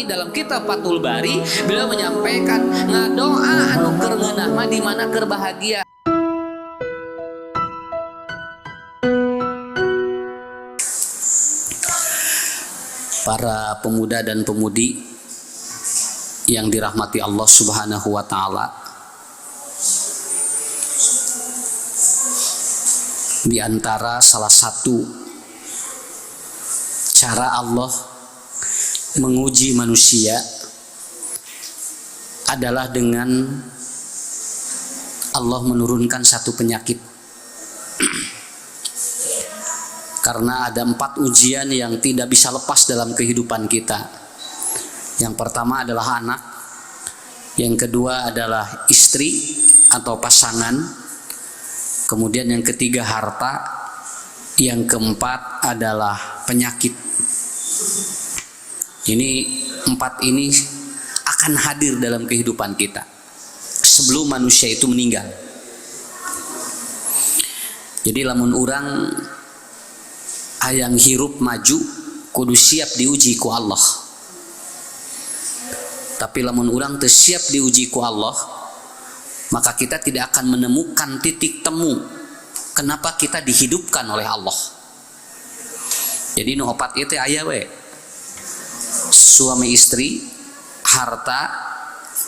Dalam kitab Fathul Bari beliau menyampaikan ngadoa anu keur ngeunah mah di mana keur bahagia. Para pemuda dan pemudi yang dirahmati Allah Subhanahu wa taala, di antara salah satu cara Allah menguji manusia adalah dengan Allah menurunkan satu penyakit. Karena ada 4 ujian yang tidak bisa lepas dalam kehidupan kita. Yang pertama adalah anak, yang kedua adalah istri atau pasangan, kemudian yang ketiga harta, yang keempat adalah penyakit. Ini 4 ini akan hadir dalam kehidupan kita sebelum manusia itu meninggal. Jadi lamun urang hayang hirup maju kudu siap diuji ku Allah. Tapi lamun urang teu siap diuji ku Allah, maka kita tidak akan menemukan titik temu kenapa kita dihidupkan oleh Allah. Jadi nu opat ieu teh aya we. Suami istri, harta,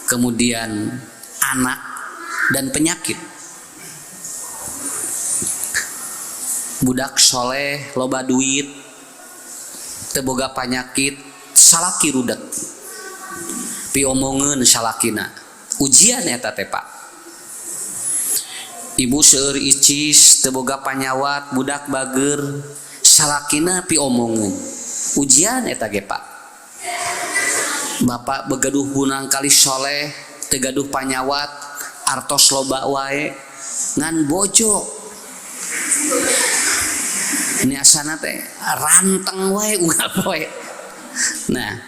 kemudian anak, dan penyakit. Budak soleh, loba duit, teu boga penyakit, salaki rudet. Piomongeun salakina. Ujian eta teh Pak. Ibu seueur icis, teu boga panyawat, budak bager, salakina piomongeun. Ujian eta ge Pak. Bapak begaduh bunang kali soleh, tegaduh panyawat, artos loba wae, ngan bojo. Ini asana teh ranteng wae unggal wae. Nah,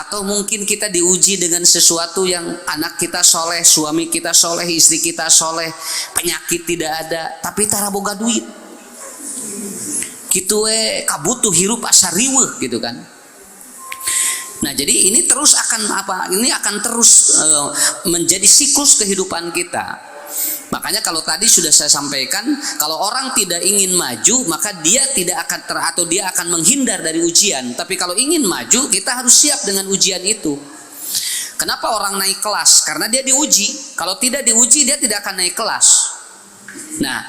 atau mungkin kita diuji dengan sesuatu yang anak kita soleh, suami kita soleh, istri kita soleh, penyakit tidak ada, tapi tara boga duit. Kitu we kabutuh hirup asa riweuh gitu kan. Nah, jadi ini terus akan apa? Ini akan terus menjadi siklus kehidupan kita. Makanya kalau tadi sudah saya sampaikan, kalau orang tidak ingin maju, maka dia tidak akan atau dia akan menghindar dari ujian. Tapi kalau ingin maju, kita harus siap dengan ujian itu. Kenapa orang naik kelas? Karena dia diuji. Kalau tidak diuji, dia tidak akan naik kelas. Nah,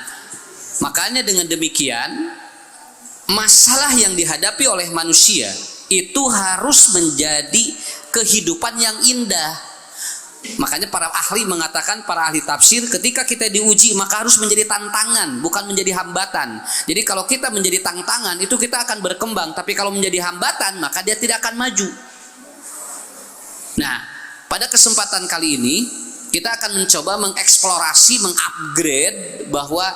makanya dengan demikian, masalah yang dihadapi oleh manusia itu harus menjadi kehidupan yang indah. Makanya para ahli mengatakan, para ahli tafsir, ketika kita diuji maka harus menjadi tantangan, bukan menjadi hambatan. Jadi kalau kita menjadi tantangan, itu kita akan berkembang. Tapi kalau menjadi hambatan, maka dia tidak akan maju. Nah, pada kesempatan kali ini kita akan mencoba mengeksplorasi, mengupgrade bahwa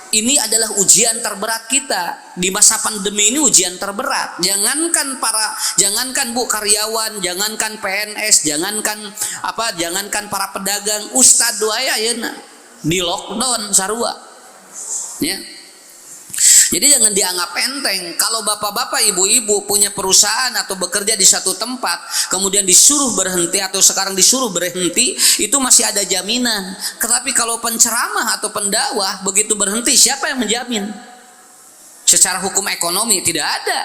ini adalah ujian terberat kita di masa pandemi ini, ujian terberat. Jangankan Bu karyawan, jangankan PNS, jangankan para pedagang, ustad wae ayeuna di lockdown sarua. Ya. Jadi jangan dianggap enteng. Kalau bapak-bapak, ibu-ibu punya perusahaan atau bekerja di satu tempat, kemudian disuruh berhenti atau sekarang disuruh berhenti, itu masih ada jaminan. Tetapi kalau penceramah atau pendakwah begitu berhenti, siapa yang menjamin? Secara hukum ekonomi tidak ada.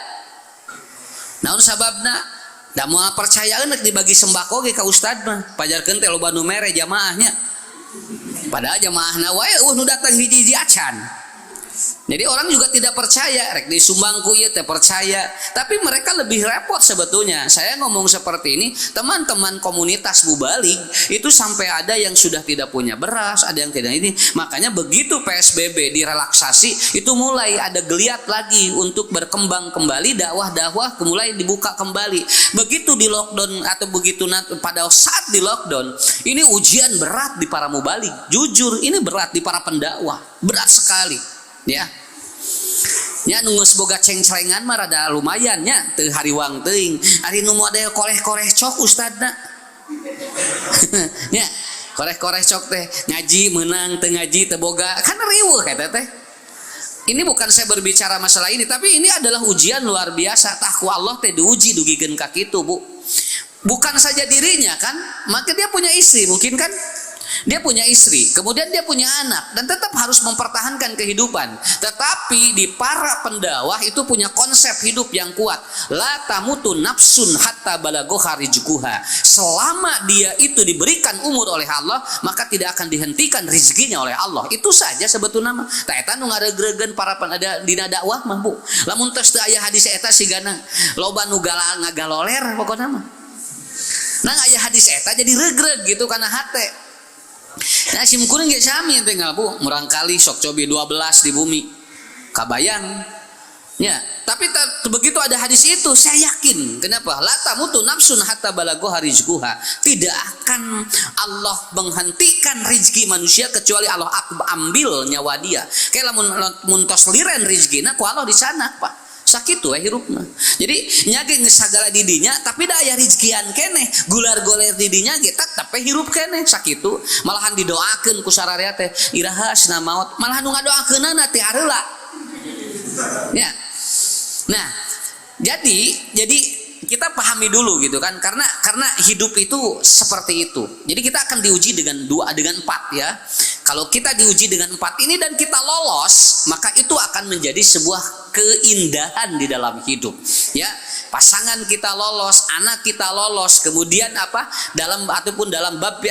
Namun sababna, da moal percaya euneuk dibagi sembako ge ka ustad mah, pajarkeun teh loba nu mere jamaahnya. Padahal jamaahna wae nu datang hiji-hiji acan. Jadi orang juga tidak percaya, rek disumbangku ieu teh percaya, tapi mereka lebih repot sebetulnya. Saya ngomong seperti ini, teman-teman komunitas Bubalig itu sampai ada yang sudah tidak punya beras, ada yang tidak ini. Makanya begitu PSBB direlaksasi, itu mulai ada geliat lagi untuk berkembang kembali, dakwah-dakwah mulai dibuka kembali. Begitu di lockdown atau begitu pada saat di lockdown, ini ujian berat di para mubalig. Jujur, ini berat di para pendakwah, berat sekali. Ya, nya nu geus boga ceng-celengan mah rada lumayan nya, teu hariwang teuing. Ari nu model koreh-koreh cok ustadna. Nya, koreh-koreh cok teh ngaji meunang teu ngaji teu boga, kan riweuh eta teh. Ini bukan saya berbicara masalah ini, tapi ini adalah ujian luar biasa. Takwa Allah teh diuji dugikeun ka kitu, Bu. Bukan saja dirinya kan, maka dia punya istri mungkin kan. Dia punya istri, kemudian dia punya anak, dan tetap harus mempertahankan kehidupan. Tetapi di para pendakwah itu punya konsep hidup yang kuat. La tamutu nafsun hatta balagha rizquha. Selama dia itu diberikan umur oleh Allah, maka tidak akan dihentikan rezekinya oleh Allah. Itu saja sebetulnya mah. Ta eta nu ngaregregen para penada dina dakwah mah, Bu. Lamun tos teu aya hadis eta sigana loba nu ngagaloler pokona mah. Nah aya hadis eta jadi regreg gitu kana hate. Nah simkuring ge sami tinggal, Bu, murang kali sok cobi 12 di bumi. Kabayang. Ya, tapi begitu ada hadis itu saya yakin. Kenapa? La tamutu nafsun hatta balagha rizquha. Tidak akan Allah menghentikan rezeki manusia kecuali Allah ambil nyawa dia. Kayak lamun tos liren rezekina ku Allah di sana, Pak. Sakitu hirupna. Jadi nyage geus sagala di dinya tapi da aya rezekian keneh, gular-goler di dinya ge tetep hirup keneh sakitu. Malahan didoakeun ku sararea teh irahasna maut, malahan nu ngadoakeunana teh hareula. Ya. Nah, jadi kita pahami dulu gitu kan, karena hidup itu seperti itu. Jadi kita akan diuji dengan 4 ya. Kalau kita diuji dengan 4 ini dan kita lolos, maka itu akan menjadi sebuah keindahan di dalam hidup. Ya, pasangan kita lolos, anak kita lolos, kemudian dalam bab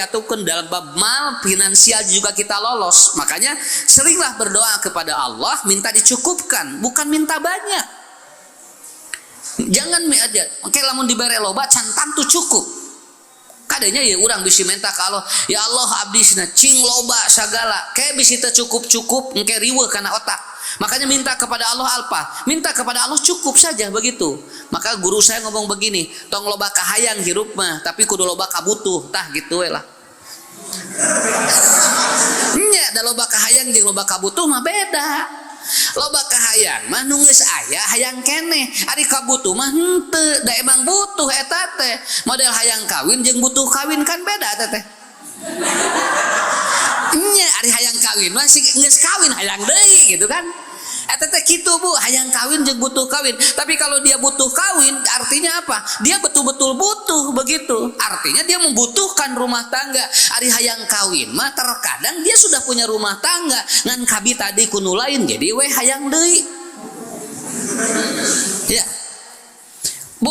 mal finansial juga kita lolos. Makanya seringlah berdoa kepada Allah minta dicukupkan, bukan minta banyak. Jangan aja, oke lamun dibere loba cantan tuh cukup. Kadenya ya urang bisi minta ka Allah, ya Allah abdi cenah cing loba sagala, kayak bisi teu cukup engke riweuh kana otak. Makanya minta kepada Allah minta kepada Allah cukup saja begitu. Maka guru saya ngomong begini, tong loba kahayang hirup mah, tapi kudu loba kabutuh, tah gitu we lah. Nya da loba kahayang jeung loba kabutuh mah beda. Loba kahayang mah nu geus aya hayang keneh, ari kabutuh mah henteu, da emang butuh eta teh. Model hayang kawin jeung butuh kawin kan beda eta teh. Nya ari hayang kawin mah geus kawin hayang deui gitu kan. Eta teh kitu, Bu, hayang kawin jeung butuh kawin. Tapi kalau dia butuh kawin artinya apa? Dia betul-betul butuh begitu. Artinya dia membutuhkan rumah tangga. Ari hayang kawin mah terkadang dia sudah punya rumah tangga ngan kabi tadi kuno lain jadi we hayang deui. Ya. Bu,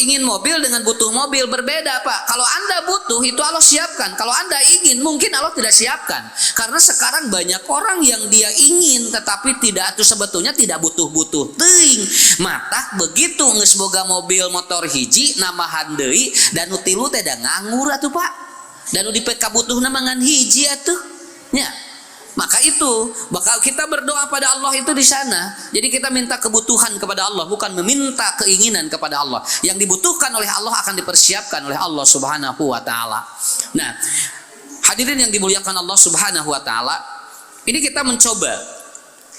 ingin mobil dengan butuh mobil berbeda, Pak. Kalau Anda butuh itu Allah siapkan. Kalau Anda ingin mungkin Allah tidak siapkan. Karena sekarang banyak orang yang dia ingin tetapi tidak, itu sebetulnya tidak butuh-butuh teuing. Mata begitu geus boga mobil motor hiji namahan deui dan nu tilu teh da nganggur atuh, Pak. Dan nu dipek kabutuhna mangan hiji atuh. Nya. Maka itu bakal kita berdoa pada Allah itu di sana. Jadi kita minta kebutuhan kepada Allah, bukan meminta keinginan kepada Allah. Yang dibutuhkan oleh Allah akan dipersiapkan oleh Allah Subhanahu wa taala. Nah, hadirin yang dimuliakan Allah Subhanahu wa taala, ini kita mencoba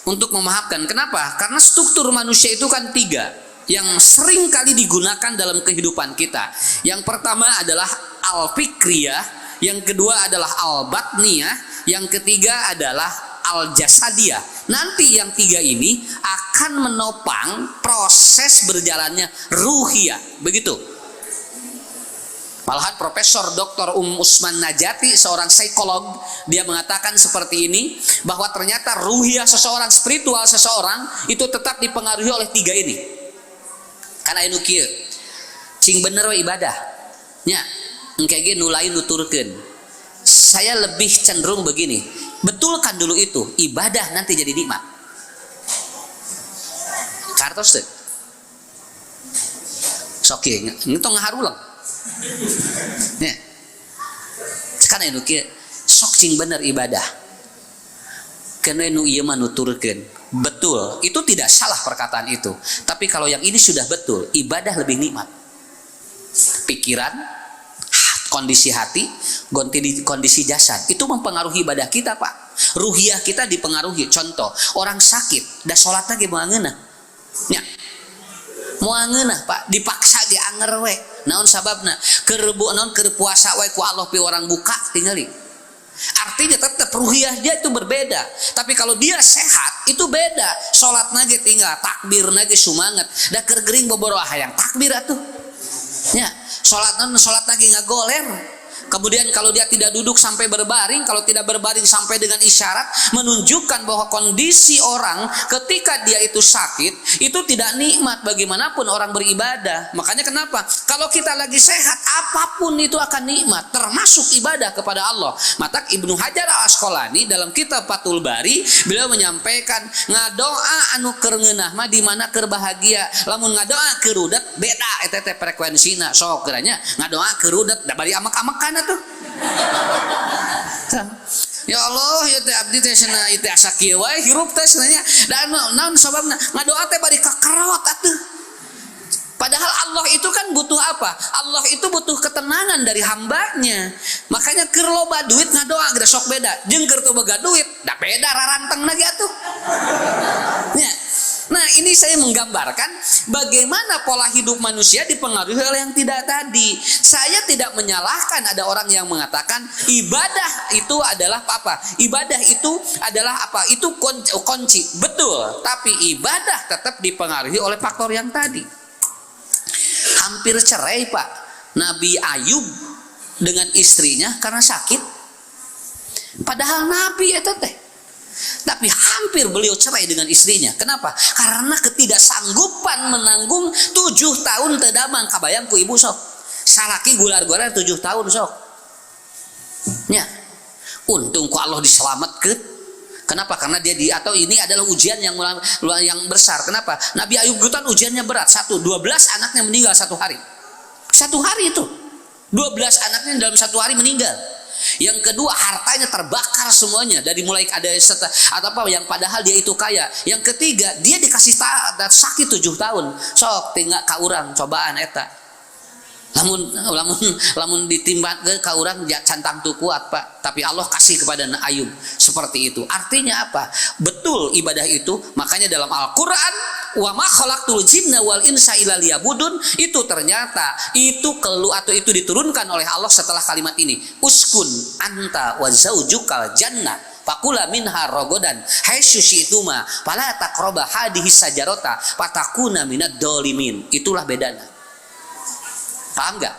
untuk memahamkan. Kenapa? Karena struktur manusia itu kan 3 yang sering kali digunakan dalam kehidupan kita. Yang pertama adalah al-fikriyah, yang kedua adalah al-batniyah, yang ketiga adalah al-jasadiyah. Nanti yang 3 ini akan menopang proses berjalannya ruhiyah. Begitu. Malahan Profesor Dr. Usman Najati, seorang psikolog, dia mengatakan seperti ini, bahwa ternyata ruhiyah seseorang, spiritual seseorang itu tetap dipengaruhi oleh 3 ini. Karena anu kieu cing bener we ibadah. Nya, engke ge nu lain nuturkeun. Saya lebih cenderung begini, betulkan dulu itu, ibadah nanti jadi nikmat. Kartos teh. Soke, ngitong ngaharulang. Nya. Sekarang anu kieu sok cing bener ibadah. Kene nu ieu mah nuturkeun. Betul, itu tidak salah perkataan itu. Tapi kalau yang ini sudah betul, ibadah lebih nikmat. Pikiran, kondisi hati, kondisi jasad itu mempengaruhi ibadah kita, Pak. Ruhiyah kita dipengaruhi. Contoh, orang sakit da salat ge moal ngeunah. Nya. Moal ngeunah, Pak, dipaksa ge anger we. Naon sababna? Keur puasa we ku Allah pi orang buka tingali. Artinya tetap ruhiyah dia itu berbeda. Tapi kalau dia sehat itu beda. Sholat nage tinggal takbir nage sumanget. Da keur gering boboro hayang takbir atuh. Ya, sholat lagi ngagoler. Kemudian kalau dia tidak duduk sampai berbaring, kalau tidak berbaring sampai dengan isyarat, menunjukkan bahwa kondisi orang ketika dia itu sakit itu tidak nikmat bagaimanapun orang beribadah. Makanya kenapa? Kalau kita lagi sehat, apapun itu akan nikmat, termasuk ibadah kepada Allah. Maka Ibnu Hajar Al-Asqalani dalam kitab Fathul Bari beliau menyampaikan ngadoa anu keur ngeunah mah di mana keur bahagia. Lamun ngadoa keur rudet beda eta teh frekuensina. Sok geranya ngadoa keur rudet da bari amak-amakan tuh. Ya Allah, ya teh abdi teh cenah ieu teh asa kieu wae hirup teh cenah da naon sababna ngadoa teh bari kakerot atuh. Padahal Allah itu kan butuh apa? Allah itu butuh ketenangan dari hambanya. Makanya keur loba duit ngadoa geus sok beda. Jeung keur teu boga duit, da beda raranteng lagi atuh. Ya. Nah, ini saya menggambarkan bagaimana pola hidup manusia dipengaruhi oleh yang tidak tadi. Saya tidak menyalahkan ada orang yang mengatakan ibadah itu adalah apa? Ibadah itu adalah apa? Itu kunci. Betul, tapi ibadah tetap dipengaruhi oleh faktor yang tadi. Hampir cerai, Pak, Nabi Ayub dengan istrinya karena sakit. Padahal Nabi itu teh. Tapi hampir beliau cerai dengan istrinya. Kenapa? Karena ketidaksanggupan menanggung 7 tahun tedamang. Kabayang ku ibu sok. Salaki gular-gular 7 tahun sok. Ya. Untung ku Allah diselamatkan. Kenapa? Karena dia atau ini adalah ujian yang besar. Kenapa? Nabi Ayub itu kan ujiannya berat. 12 anaknya meninggal 1 hari. 1 hari itu. 12 anaknya dalam 1 hari meninggal. Yang kedua, hartanya terbakar semuanya dari mulai ada atau apa yang padahal dia itu kaya. Yang ketiga, dia dikasih sakit 7 tahun. Sok tinggal ka urang cobaan eta. Lamun ditimbang ke ka urang cantang tu kuat, Pak. Tapi Allah kasih kepada Ayub seperti itu. Artinya apa? Betul ibadah itu. Makanya dalam Al-Qur'an wa ma khalaqtul jinna wal insa illa liya'budun, itu ternyata itu itu diturunkan oleh Allah setelah kalimat ini. Uskun anta wa zaujukal jannah fakula minha rogodan haitsu syi'tuma fala taqraba hadhihi sajarata fatakuna minad dzalimin. Itulah bedanya. Paham gak?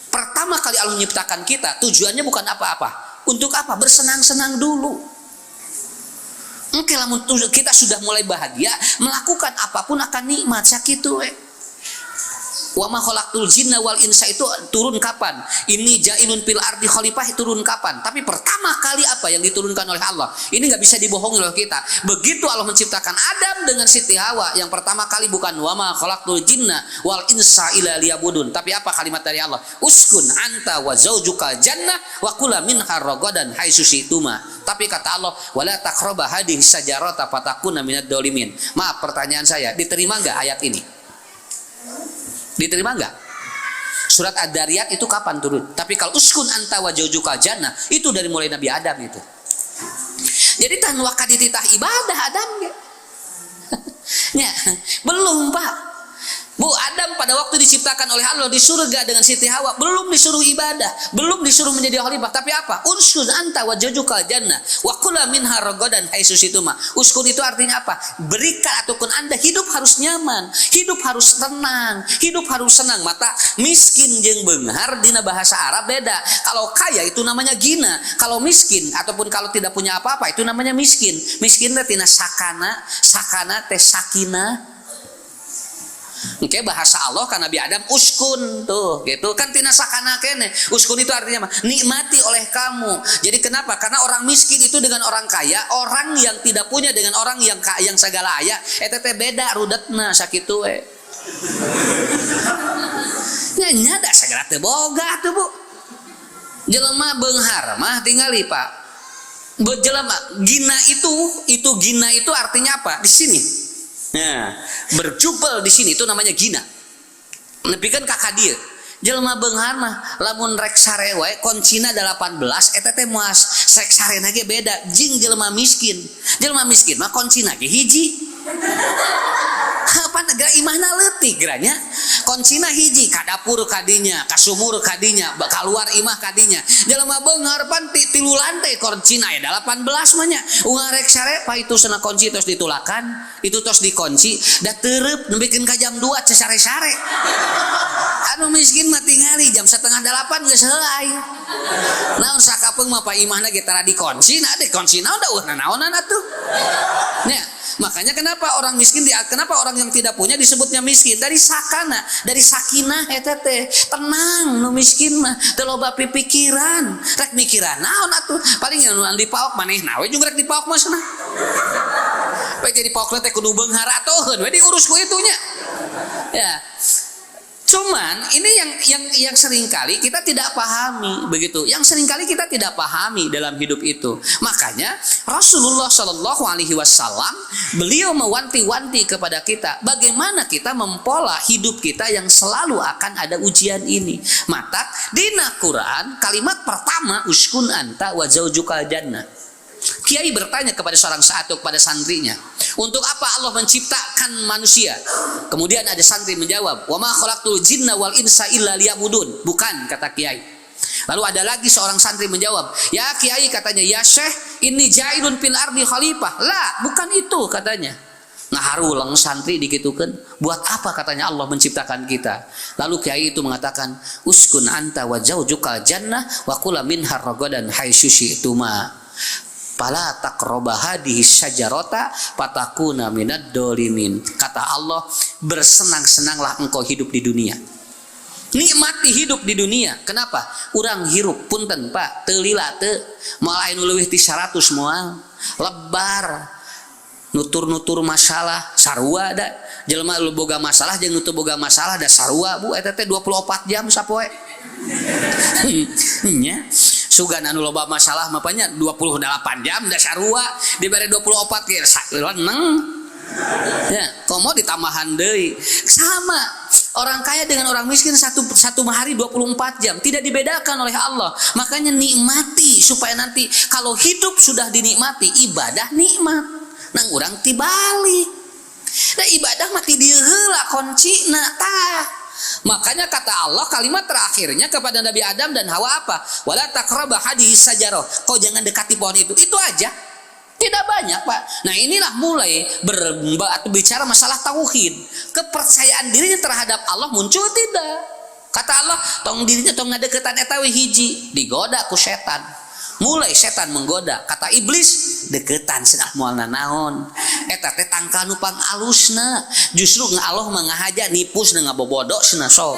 Pertama kali Allah menciptakan kita, tujuannya bukan apa-apa. Untuk apa? Bersenang-senang dulu. Oke, lamun kita sudah mulai bahagia, melakukan apapun akan nikmat sakitu we. Wa ma khalaqtul jinna wal insa itu turun kapan? Ini ja'ilun fil ardi khalifah turun kapan? Tapi pertama kali apa yang diturunkan oleh Allah? Ini nggak bisa dibohongi oleh kita. Begitu Allah menciptakan Adam dengan Siti Hawa, yang pertama kali bukan wa ma khalaqtul jinna wal insa illa liya'budun, tapi apa kalimat dari Allah? Uskun anta wa zaujukal jannah wa kula minha ragadan haitsu syi'tuma. Tapi kata Allah, wala taqraba hadhihi sajarata fatakuna minad dzalimin. Maaf, pertanyaan saya, diterima nggak ayat ini? Diterima enggak? Surat Ad-Dariyat itu kapan turun? Tapi kalau uskun anta wa zaujukal jannah itu dari mulai Nabi Adam itu. Jadi tan wakadititah ibadah Adam ya. Ya, belum, Pak. Bu, Adam pada waktu diciptakan oleh Allah di surga dengan Siti Hawa belum disuruh ibadah, belum disuruh menjadi khalifah, tapi apa? Uskun anta wa zaujukal jannah wa kula minha ragadan haitsu syi'tuma. Uskun itu artinya apa? Berikan ataupun Anda hidup harus nyaman, hidup harus tenang, hidup harus senang. Mata miskin jeung beunghar dina bahasa Arab beda. Kalau kaya itu namanya gina, kalau miskin ataupun kalau tidak punya apa-apa itu namanya miskin. Miskin teh tina sakana teh sakinah. Oke, bahasa Allah kan Nabi Adam uskun tuh gitu kan tina sakana kene. Uskun itu artinya apa? Nikmati oleh kamu. Jadi kenapa? Karena orang miskin itu dengan orang kaya, orang yang tidak punya dengan orang yang segala aya eta teh beda rudetna sakitu we. Nya da sagala teu boga tuh, Bu. Jelema beunghar mah tingali, Pak. Jelema gina itu gina itu artinya apa? Di sini. Nah, berjubel di sini itu namanya gina. Nepikeun ka dia. Jelema beunghar mah lamun rek sare wae koncina 18 eta teh moal rek sarena ge beda jeung jelema miskin. Jelema miskin mah koncina ge hiji. Apa negara imahna leutik geranya koncina hiji ka dapur kadinya ka sumur kadinya keluar imah kadinya jelema beunghar pan tilu lantai koncina ya 18 mah nya rek sare pa itu sana kunci tos ditulakan itu tos dikunci da teureub nembikeun ka jam 2 sare-sare anu miskin mah tingali jam 7:30 geus heulai naon sakapeung mah pa imahna ge tara dikunci nah dikuncina udah naonan atuh nya. Makanya kenapa orang miskin kenapa orang yang tidak punya disebutnya miskin dari sakana dari sakinah eta teh tenang nu miskin mah teu loba pikiran rek mikiran naon atuh paling anu dipaok manehna we juga rek dipaok mah cenah we jadi paok teh kudu beunghar atoheun we diurus ku itunya ya. Cuman ini yang seringkali kita tidak pahami begitu. Yang seringkali kita tidak pahami dalam hidup itu. Makanya Rasulullah Shallallahu Alaihi Wasallam beliau mewanti-wanti kepada kita bagaimana kita mempola hidup kita yang selalu akan ada ujian ini. Maka di Quran kalimat pertama uskun anta wa zaujukal jannah. Kiai bertanya kepada seorang satu kepada santrinya, untuk apa Allah menciptakan manusia? Kemudian ada santri menjawab, wa ma khalaqtul jinna wal insa illa liya'budun. Bukan, kata kiai. Lalu ada lagi seorang santri menjawab, ya kiai katanya, ya syekh inni ja'ilun fil ardi khalifah. Lah, bukan itu katanya. Ngaharulang santri dikitukeun, buat apa katanya Allah menciptakan kita? Lalu kiai itu mengatakan, uskun anta wa zaujukal jannah wa kula minha ragadan haitsu syi'tuma. Fala taqraba hadhihi syajarata fatakuna minad dolimin. Kata Allah, bersenang-senanglah engkau hidup di dunia. Nikmati hidup di dunia. Kenapa? Urang hirup punten Pak, teu lila teu. Moal aya nu leuwih ti 100 moal. Lebar. Nutur-nutur masalah sarua da. Jelema lu boga masalah jeung nu teu boga masalah da sarua Bu eta teh 24 jam sapoe. Nya. Sugan anu loba masalah mapanya 28 jam da sarua dibere 24 ge leneng. Ya, komo ditambahan deui. Sama orang kaya dengan orang miskin satu hari 24 jam tidak dibedakan oleh Allah. Makanya nikmati supaya nanti kalau hidup sudah dinikmati ibadah nikmat. Nang urang tibalik. Da ibadah mati dieu heula kuncina tah. Makanya kata Allah kalimat terakhirnya kepada Nabi Adam dan Hawa apa? Wala taqraba hadhihi sajarah. Kau jangan dekati pohon itu. Itu aja. Tidak banyak, Pak. Nah, inilah mulai berbicara masalah tauhid. Kepercayaan dirinya terhadap Allah muncul tidak? Kata Allah, tong dirinya tong ngadeukeutan eta we hiji, digoda ku setan. Mulai setan menggoda, kata iblis deketan cenah moal naon eta teh tangkal nu pang alusna justru Allah mengahaja nipus dengan bobodo cenah sok.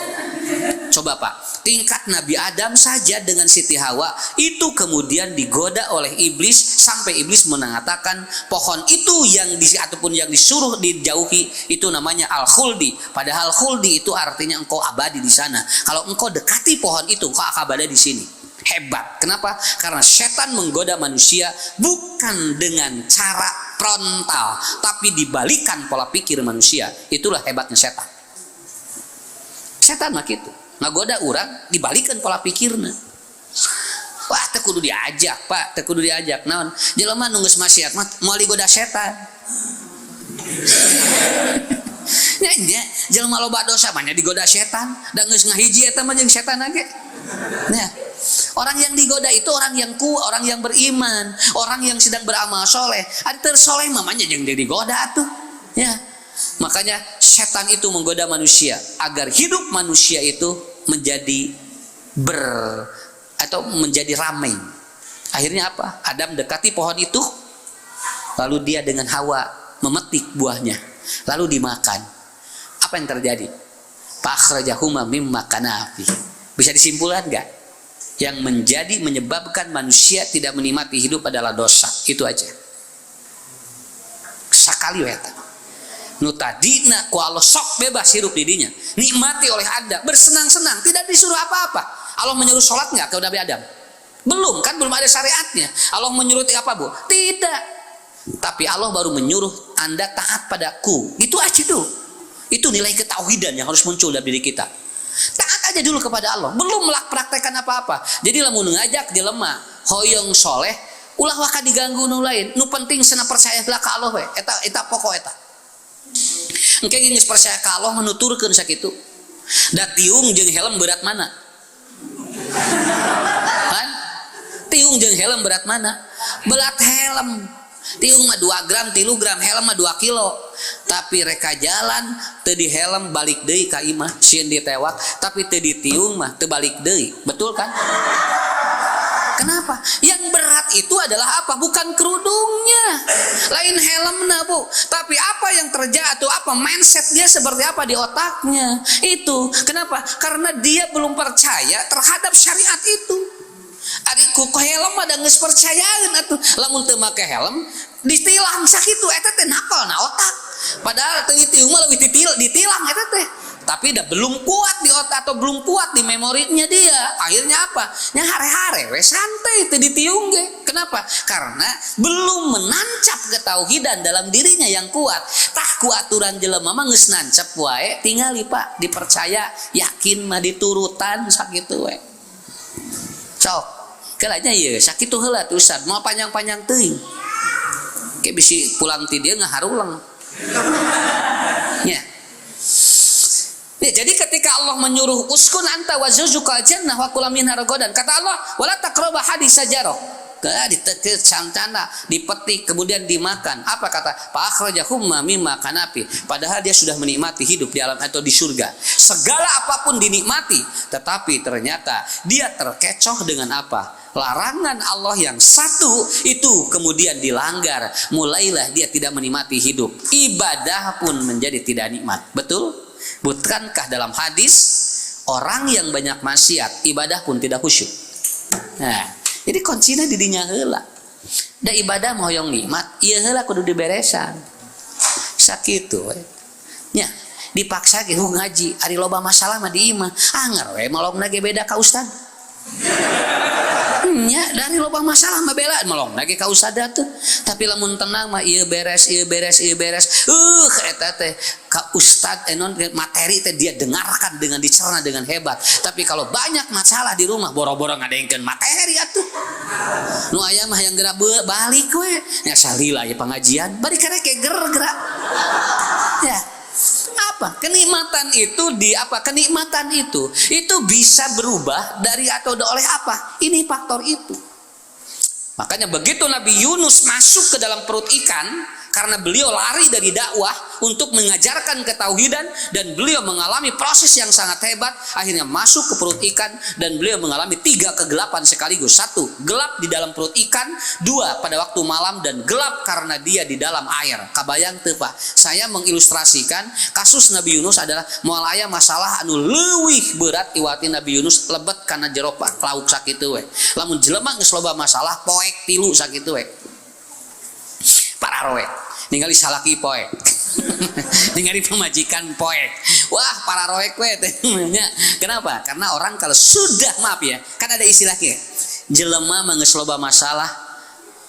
Coba Pak, tingkat Nabi Adam saja dengan Siti Hawa itu kemudian digoda oleh iblis sampai iblis mengatakan pohon itu yang ataupun yang disuruh dijauhi itu namanya al-khuldi. Padahal khuldi itu artinya engkau abadi di sana. Kalau engkau dekati pohon itu engkau akan abadi di sini. Hebat. Kenapa? Karena setan menggoda manusia bukan dengan cara frontal, tapi dibalikan pola pikir manusia. Itulah hebatnya setan. Setan mah gitu. Ngagoda urang dibalikan pola pikirna. Wah, teu kudu diajak, Pak. Teu kudu diajak. Naon? Jelema nu geus maksiat mah moal digoda setan. Nya jelema loba dosa mah digoda setan, da geus ngahiji eta mah jeung setan age. Nah, orang yang digoda itu orang yang orang yang beriman, orang yang sedang beramal soleh. Ada tersoleh mamanya yang digoda tuh, ya. Makanya setan itu menggoda manusia agar hidup manusia itu menjadi menjadi ramai. Akhirnya apa? Adam dekati pohon itu, lalu dia dengan Hawa memetik buahnya, lalu dimakan. Apa yang terjadi? Fakhrajahuma mimma kana fi. Bisa disimpulkan enggak? Yang menyebabkan manusia tidak menikmati hidup adalah dosa. Itu aja. Sakali we eta. Nu tadina ku Allah sok bebas hidup di dinya. Nikmati oleh Anda, bersenang-senang, tidak disuruh apa-apa. Allah menyuruh sholat enggak ke Nabi Adam? Belum, kan belum ada syariatnya. Allah menyuruh apa, Bu? Tidak. Tapi Allah baru menyuruh Anda taat padaku. Itu aja dulu. Itu nilai ketauhidan yang harus muncul dalam diri kita. Taat aja dulu kepada Allah, belum praktekkan apa-apa. Jadi lamun ngajak jelema hoyong soleh, ulah waka diganggu nu lain. Nu penting cenah percaya ka Allah we. Eta pokok eta. Engke geus percaya ka Allah menuturkeun sakitu. Da tiung jeung helm berat mana? Kan? Tiung jeung helm berat mana? Berat helm. Tiung mah 2 gram, 3 gram, helm mah 2 kilo. Tapi reka jalan teu di helm balik deui ka imah, sieun ditewak, tapi teu di tiung mah teu balik deui. Betul kan? Kenapa? Yang berat itu adalah apa? Bukan kerudungnya, lain helmnya, Bu. Tapi apa yang terjadi atau apa mindset dia seperti apa di otaknya? Itu kenapa? Karena dia belum percaya terhadap syariat itu. Adikku ku helm ada geus percayaan atuh. Lamun teu make helm ditilang sakitu eta teh nakalna otak. Padahal teu tiung mah leuwih ditilang eta teh. Tapi dah belum kuat di otak atau belum kuat di memorinya dia. Akhirnya apa? Nya hare-hare we santai teu ditiung ge. Kenapa? Karena belum menancap ketauhidan dalam dirinya yang kuat. Tah ku aturan jelema mah geus nancap wae, tingali Pak, dipercaya, yakin mah diturutan sakitu we. Sok, kelanya ieu sakitu heula tuh Ustaz, mau panjang-panjang teuing. Ke bisi pulang ti dieu ngaharulang. Ya. Ya, jadi ketika Allah menyuruh uskun anta wa zawjuka jannah wa kula minha ragadan, kata Allah wala taqrabu hadis sajarah. Ditekir cantana, dipetik kemudian dimakan. Apa kata? Fa akhrajahumma mimma kanafi. Padahal dia sudah menikmati hidup di alam atau di surga. Segala apapun dinikmati, tetapi ternyata dia terkecoh dengan apa? Larangan Allah yang satu itu kemudian dilanggar. Mulailah dia tidak menikmati hidup. Ibadah pun menjadi tidak nikmat. Betul? Bukankah dalam hadis orang yang banyak maksiat ibadah pun tidak khusyuk. Nah, jadi kuncinya di dinya heula. Da ibadah mau yang nikmat, ieu heula kudu diberesan. Sakitu we. Nya, dipaksa ge ngaji, ari loba masalah mah di imah. Anger we molongna ge beda ka ustad. Nya dari loba masalah mah bela molongna ge ka ustad tuh. Tapi lamun tenang mah ieu beres, ieu beres, ieu beres. Eta teh ka ustad enon materi teh dia dengarkan dengan dicerna dengan hebat. Tapi kalau banyak masalah di rumah boro-boro ngadengkeun materi atuh. Nu aya mah yang geura balik we. Nya salila ya pengajian, bari karek geura. Ya. Apa? Kenikmatan itu Kenikmatan itu bisa berubah dari atau oleh apa? Ini faktor itu. Makanya begitu Nabi Yunus masuk ke dalam perut ikan, karena beliau lari dari dakwah untuk mengajarkan ketauhidan dan beliau mengalami proses yang sangat hebat, akhirnya masuk ke perut ikan dan beliau mengalami 3 kegelapan sekaligus. 1, gelap di dalam perut ikan. 2, pada waktu malam dan gelap karena dia di dalam air. Kabayang teu Pak? Saya mengilustrasikan kasus Nabi Yunus adalah moal aya masalah anu leuwih berat iwati Nabi Yunus lebet kana jero lauk sakitu we. Lamun jelema geus loba masalah poek 3 sakitu we. Para roek ningali salaki poek. Ningali pemajikan poek. Wah, para roek we teh. Kenapa? Karena orang kalau sudah maaf ya, kan ada istilah kieu. Jelema mah geus loba masalah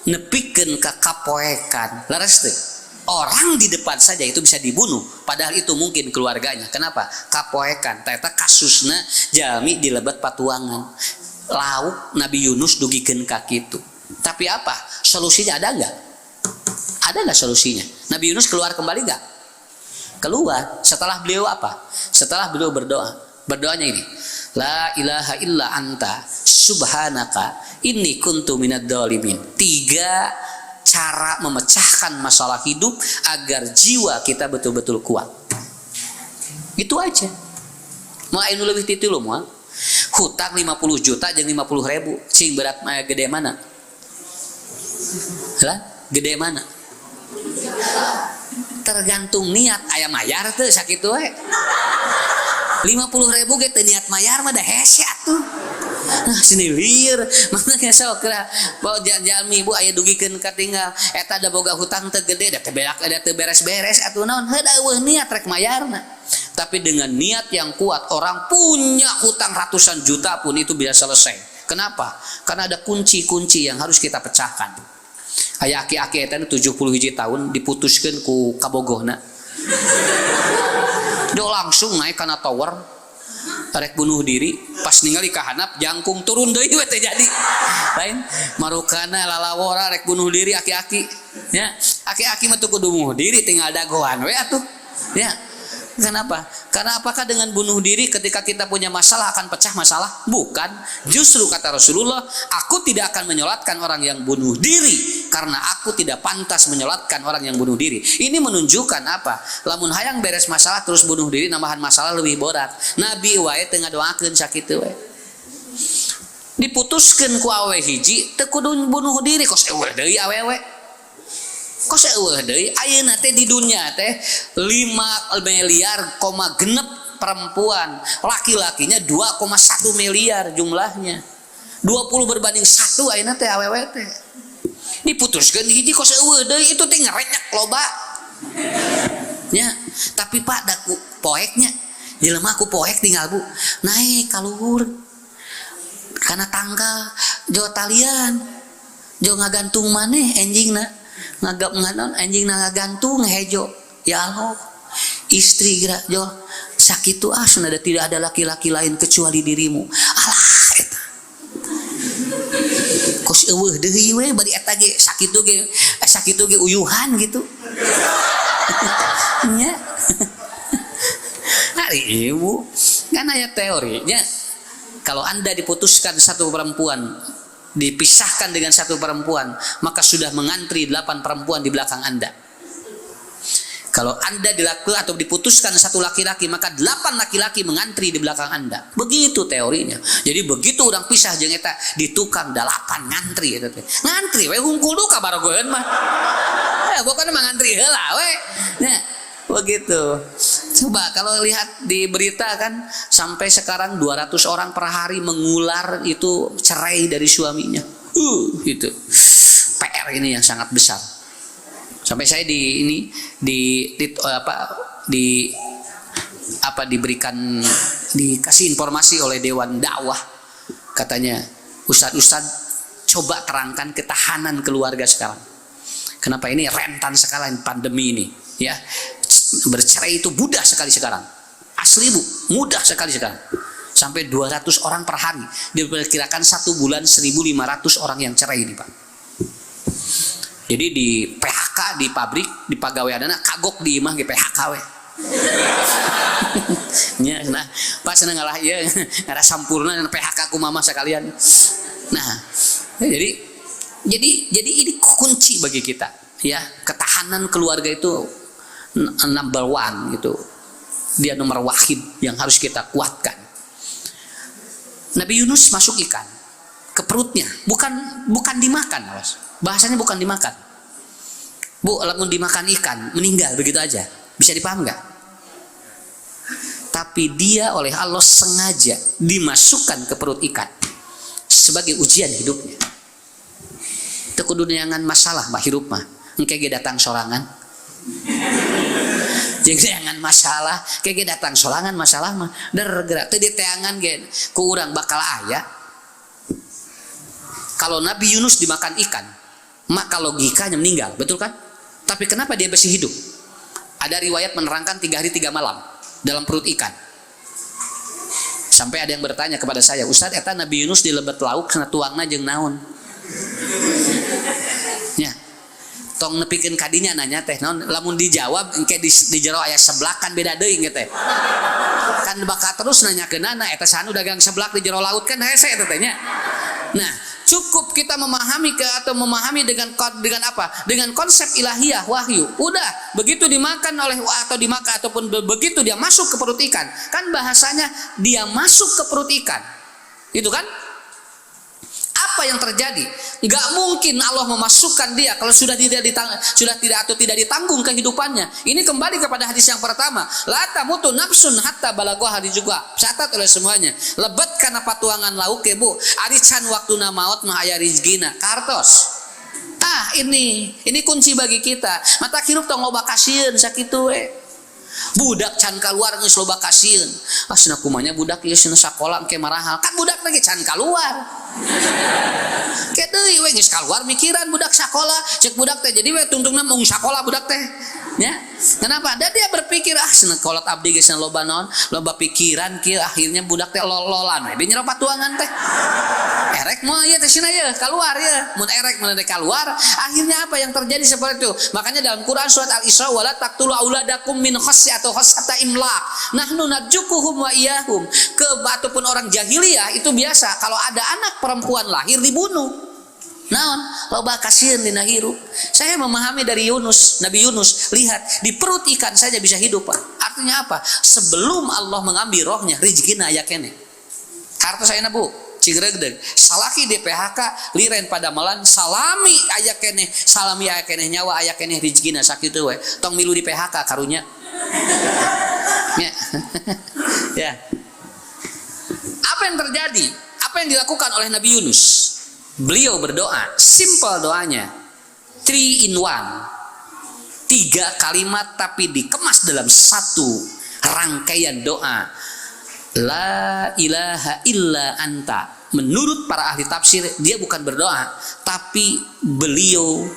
nepikeun ka kapoekan. Laras teu? Orang di depan saja itu bisa dibunuh, padahal itu mungkin keluarganya. Kenapa? Kapoekan. Ternyata kasusna jalmi dilebet patuangan. Lauk Nabi Yunus dugikeun ka kitu. Tapi apa? Solusinya ada enggak? Ada nggak solusinya? Nabi Yunus keluar kembali nggak? Keluar. Setelah beliau apa? Setelah beliau berdoa. Berdoanya ini. La ilaha illa anta subhanaka inni kuntu minad dzalimin. 3 cara memecahkan masalah hidup agar jiwa kita betul-betul kuat. Itu aja. Mau anu leuwih ti 3 moal. Hutang 50 juta jeung 50.000. Cing berat gede mana? Lah, gede mana? Tergantung niat. Aya mayar teu sakitu we. 50.000 ge teu niat mayar mah da hese atuh. Nah, sini lieur mana ge sok kira bawa jalmi ibu aya dugikeun katinggal eta da boga hutang teu gede da teu beres-beres atuh naon heuh eueuh niat rek mayarna. Tapi dengan niat yang kuat orang punya hutang ratusan juta pun itu bisa selesai. Kenapa? Karena ada kunci-kunci yang harus kita pecahkan. Aya aki-aki eta 71 tahun diputuskeun ku kabogohna. Dia langsung naik kana tower rek bunuh diri, pas ningali ka handap jangkung turun deui we teh jadi. Lain marukana lalawora rek bunuh diri aki-aki. Ya, aki-aki mah teu kudu bunuh diri tinggal dagoan we atuh. Ya. Kenapa? Karena apakah dengan bunuh diri ketika kita punya masalah akan pecah masalah? Bukan. Justru kata Rasulullah, aku tidak akan menyolatkan orang yang bunuh diri karena aku tidak pantas menyolatkan orang yang bunuh diri. Ini menunjukkan apa? Lamun hayang beres masalah terus bunuh diri, nambahan masalah lebih berat. Nabi wae teu ngadoakeun sakitu we. Diputuskeun ku awe hiji teu kudu bunuh diri, kos eueuh deui awewe. Kos eueuh deui ayeuna teh di dunia teh 5 miliar genep perempuan, laki-lakinya 2,1 miliar jumlahnya. 20 berbanding 1 ayeuna teh awewe teh. Diputuskeun hiji kos eueuh deui itu teh ngerenyek loba. Nya, tapi Pak da ku poeknya. Jelema ku poek tinggal Bu. Naik ka luhur. Kana tangga jo talian. Jo ngagantung maneh enjingna. Ngagap nganon anjing ngagantung hejo ya Allah istri gerak jo sakitu sudah tidak ada laki-laki lain kecuali dirimu alah eta kos eueuh deui we bari eta ge sakitu ge uyuhan gitu nya hari ibu kan aya teorinya kalau Anda diputuskan satu perempuan dipisahkan dengan satu perempuan, maka sudah mengantri 8 perempuan di belakang Anda. Kalau Anda dilakukan atau diputuskan satu laki-laki, maka 8 laki-laki mengantri di belakang Anda. Begitu teorinya. Jadi begitu orang pisah jeung eta di tukang 8 ngantri eta teh. Ngantri we hungkul duka barogoeun mah. Bukan mah ngantri heula we. Nah, begitu. Coba kalau lihat di berita kan sampai sekarang 200 orang per hari mengular itu cerai dari suaminya. Gitu. PR ini yang sangat besar. Sampai saya dikasih informasi oleh Dewan Dakwah. Katanya, Ustadz coba terangkan ketahanan keluarga sekarang. Kenapa ini rentan sekali pandemi ini, ya. Bercerai itu mudah sekali sekarang. Asli Bu, mudah sekali sekarang. Sampai 200 orang per hari. Diperkirakan 1 bulan 1.500 orang yang cerai ini Pak. Jadi di PHK di pabrik, di pagaweanana kagok di imah ge PHK we. Nya nah, pas ngalah ieu ngara sampurna PHK ku mama sekalian. Nah, jadi ini kunci bagi kita, ya. Ketahanan keluarga itu number 1 gitu. Dia nomor wahid yang harus kita kuatkan. Nabi Yunus masuk ikan ke perutnya, bukan dimakan, awas. Bahasanya bukan dimakan. Bu, lamun dimakan ikan meninggal begitu aja. Bisa dipaham nggak? Tapi dia oleh Allah sengaja dimasukkan ke perut ikan sebagai ujian hidupnya. Teu kudu neangan masalah mah hirup mah. Engke ge datang sorangan. Jeung jangan masalah, kayak datang sorangan masalah mah dergerak teu diteangan ge ku urang bakal aya. Kalau Nabi Yunus dimakan ikan, maka logikanya meninggal, betul kan? Tapi kenapa dia masih hidup? Ada riwayat menerangkan 3 hari 3 malam dalam perut ikan. Sampai ada yang bertanya kepada saya, Ustadz, eta Nabi Yunus dilebet lauk sana tuangna jeung naon? Ya. Tong nepikeun kadinya nanya teh naon lamun dijawab engke di jero aya seblak kan beda deui engke teh. Kan bakal terus nanyakeunana eta sanu dagang seblak di jero laut kan hese eta teh nya. Nah, cukup kita memahami dengan apa? Dengan konsep ilahiyah wahyu. Udah, begitu dimakan ataupun begitu dia masuk ke perut ikan, kan bahasanya dia masuk ke perut ikan. Itu kan? Apa yang terjadi? Enggak mungkin Allah memasukkan dia kalau sudah tidak ditanggung kehidupannya. Ini kembali kepada hadis yang pertama, la tamutu nafsun hatta balagha juga. Catat oleh semuanya. Lebet kana patuangan lauk ke Bu. Ari can waktuna maot mah aya rezekina. Kartos. Ini kunci bagi kita. Mata hirup tong loba kasieun sakitu we. Budak can kaluar geus loba kasieun. Cenah kumanya budak ieu cenah sakola engke marahal. Kan budak lagi can kaluar. Kayak deui we geus kaluar mikiran budak sakola, cek budak teh jadi we tungtungna mung sakola budak teh. Ya. Kenapa? Dan dia berpikir cenah kolot abdi geus loba naon, loba pikiran kieu akhirnya budak teh lololan we di nyero patuangan teh. Erek moal ieu teh cenah ye keluar ye. Mun erek mun keluar, akhirnya apa yang terjadi seperti itu? Makanya dalam Quran surat Al-Isra wala taqtulu auladakum min khasyi atau khasyata imlaq. Nahnu narjukuhum wa iyahum. Ataupun orang jahiliyah itu biasa kalau ada anak perempuan lahir dibunuh. Naon loba kasihan dina hirup. Saya memahami dari Yunus, Nabi Yunus, lihat di perut ikan saja bisa hidup, Pak. Artinya apa? Sebelum Allah mengambil rohnya, rezekina aya keneh. Harta saya Bu, cigregdeg. Salaki di PHK liren pada malan salami aya keneh, salami aya keneh nyawa aya keneh rezekina sakitu we. Tong milu di PHK karunya. Ya. Ya. Apa yang terjadi? Apa yang dilakukan oleh Nabi Yunus? Beliau berdoa, simple doanya, 3 in 1, 3 kalimat tapi dikemas dalam satu rangkaian doa. La ilaha illa anta. Menurut para ahli tafsir, dia bukan berdoa, tapi beliau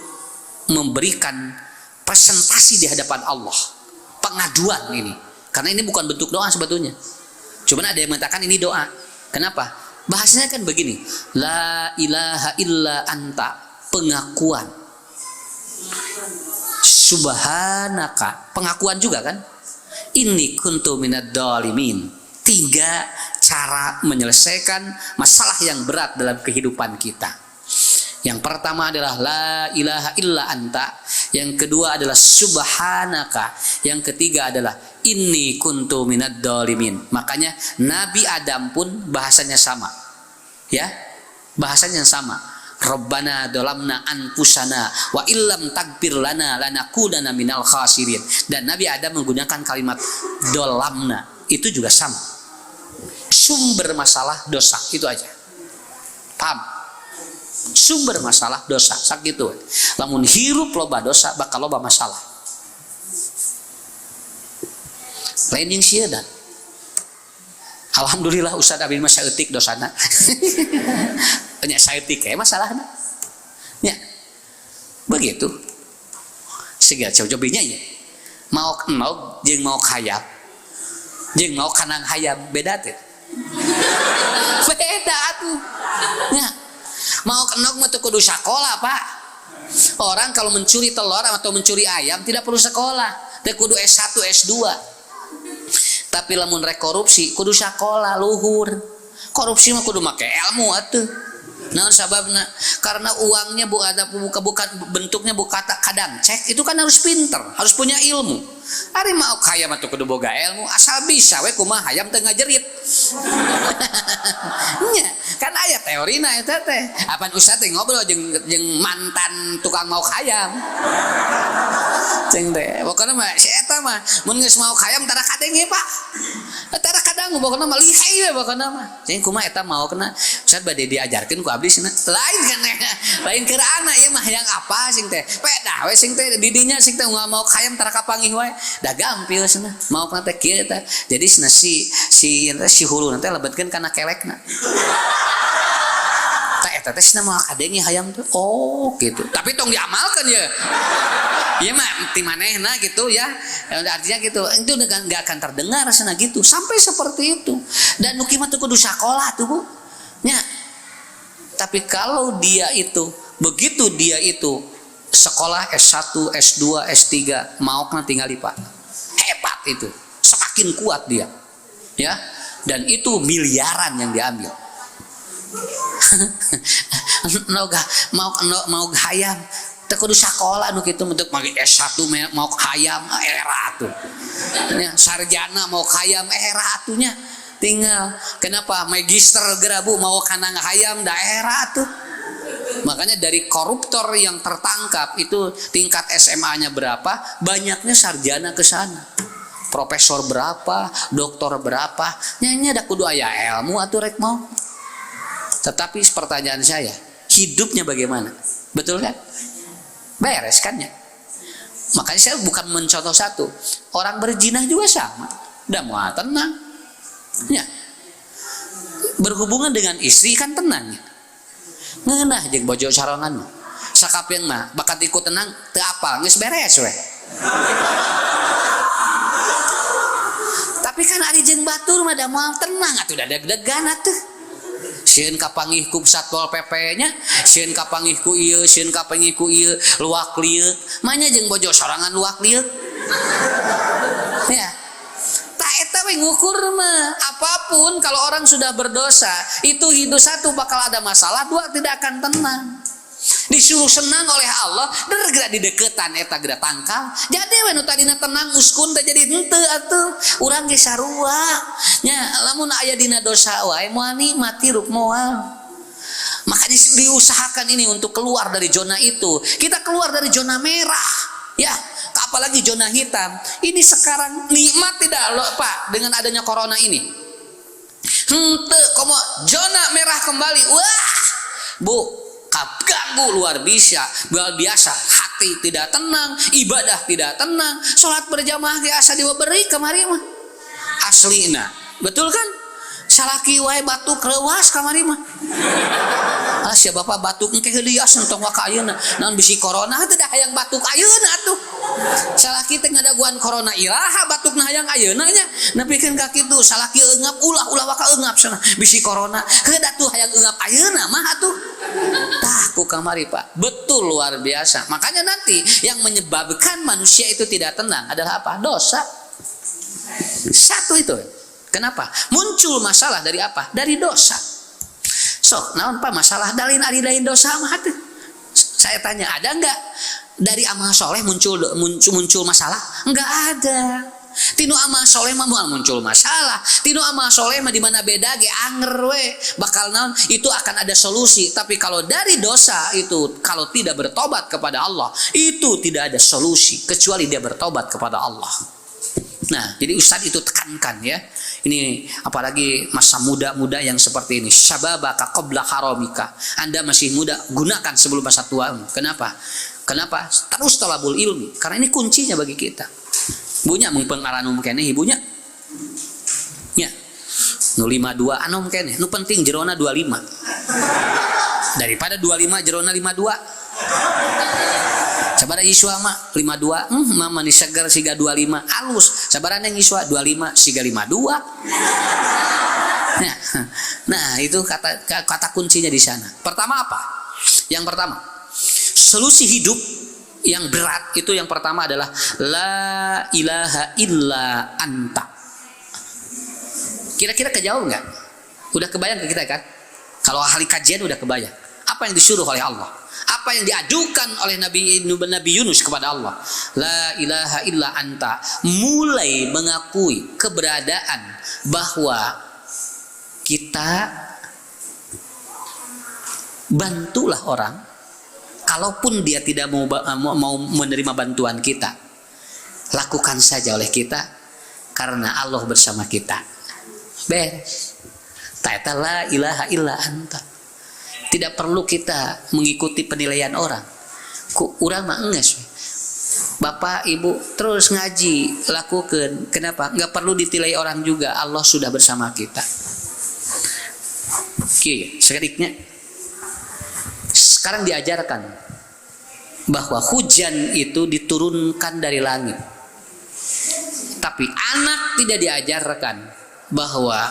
memberikan presentasi di hadapan Allah, pengaduan ini. Karena ini bukan bentuk doa sebetulnya. Cuman ada yang mengatakan ini doa. Kenapa? Bahasanya kan begini, la ilaha illa anta, pengakuan. Subhanaka, pengakuan juga kan. Inni kuntu minad dhalimin. 3 cara menyelesaikan masalah yang berat dalam kehidupan kita. Yang pertama adalah la ilaha illa anta, yang kedua adalah subhanaka, yang ketiga adalah inni kuntu minad dhalimin. Makanya Nabi Adam pun bahasanya sama. Ya, bahasanya sama. Rabbana dolamna anfusana wa illam takbir lana lanakunanna minal khasirin. Dan Nabi Adam menggunakan kalimat dolamna, itu juga sama. Sumber masalah dosa, itu aja. Paham? Sumber masalah dosa, sakitu. Lamun hirup loba dosa bakal loba masalah. Lain yang siedan. Alhamdulillah Ustaz Abin mah saeutik dosana. Nya saeutik kayak masalahna. Ya. Begitu. Siga coba-cobanya ya. Mau jeung mau hayam. Jeung mau kanang hayam beda teh. Beda atuh. Ya. Mau kenok mah teu kudu sakola, Pak. Orang kalau mencuri telur atau mencuri ayam tidak perlu sekolah. Teu kudu S1, S2. Tapi lamun rek korupsi kudu sakola luhur. Korupsi mah kudu make ilmu atuh. Naon sababna? Karena uangnya bukan bentuknya bukan kadang cek, itu kan harus pinter, harus punya ilmu. Ari mau hayam atuh kudu boga ilmu, asal bisa we kumaha hayam teu ngajerit. Nya, kan aya teorina eta teh. Apaan Ustaz teh ngobrol jeung mantan tukang mau hayam. Ceng teh, pokona mah si eta mah mun geus mau hayam tara kadeng ye, Pak. Tara kadang pokona mah lihai we pokona mah. Ceng kumaha eta mau kena Ustaz bade diajarkeun ku abdi cenah. Lain kan lain keur anak ieu mah hayang apa sing teh. Pedah we sing teh di dinya sing teh mau hayam tara kapanggih wae. Da gampil cenah. Mau kana teh kieu teh. Jadi cenah si hulu nanti lebetkeun kana kelekna. Tah eta teh cenah moal kadenge hayam teh. Oh, gitu. Tapi tong diamalkeun ya. Iya mah ti manehna gitu ya. Artinya gitu. Itu enggak akan terdengar cenah gitu. Sampai seperti itu. Dan nu kieu mah teu kudu sakola tuh, Bu. Nya. Tapi kalau dia itu begitu dia itu sekolah S1, S2, S3 mau kena tinggal Pak. Hebat itu. Semakin kuat dia. Ya. Dan itu miliaran yang diambil. mau hayam teu kudu sakola nu kitu untuk magi S1 mau hayam era tuh. Ya, sarjana mau hayam era atunya. Tinggal kenapa magister gerabu mau kanang hayam daerah tuh. Makanya dari koruptor yang tertangkap itu tingkat SMA-nya berapa, banyaknya sarjana ke sana. Profesor berapa, doktor berapa, nyanyi ada kudu aya ilmu atuh rek mau. Tetapi pertanyaan saya, hidupnya bagaimana? Betul kan? Beres kan ya? Makanya saya bukan mencontoh satu. Orang berzina juga sama. Udah mau tenang. Ya. Berhubungan dengan istri kan tenang. ngeunah jeung bojo sarongan mah sakapeung mah bakat ikut tenang teu apal geus beres we. Tapi kan ari jeung batur mah da moal tenang atuh da deg-degan atuh. Sieun kapanggih ku Satpol PP nya, sieun kapanggih ku ieu, sieun kapanggih ku ieu, luak lieu. Manya jeung bojo sorangan luak lieu. Ya. Tak eta we ngukur mah apapun kalau orang sudah berdosa, itu hidup satu bakal ada masalah, dua tidak akan tenang. Disuruh senang oleh Allah, gerak di deketan eta gerak tangkal. Jadi we nu tadina tenang uskun teh jadi henteu atuh. Urang ge sarua. Nya lamun aya dina dosa wae moal nikmati ruk moal. Makanya diusahakan ini untuk keluar dari zona itu. Kita keluar dari zona merah. Ya, apalagi zona hitam. Ini sekarang nikmat tidak loh Pak dengan adanya corona ini. Henteu komo zona merah kembali. Wah. Bu, ganggu luar biasa, hati tidak tenang, ibadah tidak tenang, sholat berjamaah asa diberi kemari mah aslina, betul kan? Salaki wae batuk leuwas kamari mah. Sia bapak batuk engke heulias entong waka ayeuna. Naon bisi corona teh da hayang batuk ayeuna atuh. Salaki teh ngadaguan corona iraha batukna hayang ayeuna nya. Nepikeun ka kitu salaki eungap ulah waka eungap cenah. Bisi corona heuh atuh hayang eungap ayeuna mah atuh. Tah ku kamari Pak. Betul luar biasa. Makanya nanti yang menyebabkan manusia itu tidak tenang adalah apa? Dosa. Satu itu. Kenapa? Muncul masalah dari apa? Dari dosa. Sok, naon Pak masalah dalin ari lain dosa mah atuh. Saya tanya, ada enggak dari amal soleh muncul masalah? Enggak ada. Tinu amal soleh mah moal muncul masalah. Tinu amal soleh mah di mana beda ge anger we. Bakal naon? Itu akan ada solusi. Tapi kalau dari dosa itu kalau tidak bertobat kepada Allah, itu tidak ada solusi kecuali dia bertobat kepada Allah. Nah, jadi Ustadz itu tekankan ya. Ini apalagi masa muda-muda yang seperti ini. Syababaka qabla haramika. Anda masih muda, gunakan sebelum masa tua. Kenapa? Terus talabul ilmi. Karena ini kuncinya bagi kita. Bunya mengpengaranum keneh ibunya. Ya. Nu 52 anom keneh. Nu penting jerona 25. Daripada 25 jerona 52. Sabara Yiswa mah 52, mama ni seger siga 25 alus. Sabarana yang Yiswa 25 siga 52. Nah, itu kata kuncinya di sana. Pertama apa? Yang pertama, solusi hidup yang berat itu yang pertama adalah la ilaha illa anta. Kira-kira kejauh nggak? Udah kebayang ke kita kan? Kalau ahli kajian udah kebayang. Apa yang disuruh oleh Allah? Apa yang diajukan oleh Nabi Yunus kepada Allah? La ilaha illa anta. Mulai mengakui keberadaan bahwa kita bantulah orang kalaupun dia tidak mau menerima bantuan kita. Lakukan saja oleh kita karena Allah bersama kita. Beres. Ta'ala la ilaha illa anta. Tidak perlu kita mengikuti penilaian orang. Urang mah enggeus. Bapak, Ibu terus ngaji, lakukan. Kenapa? Enggak perlu ditilai orang juga. Allah sudah bersama kita. Oke, sedikitnya. Sekarang diajarkan bahwa hujan itu diturunkan dari langit. Tapi anak tidak diajarkan bahwa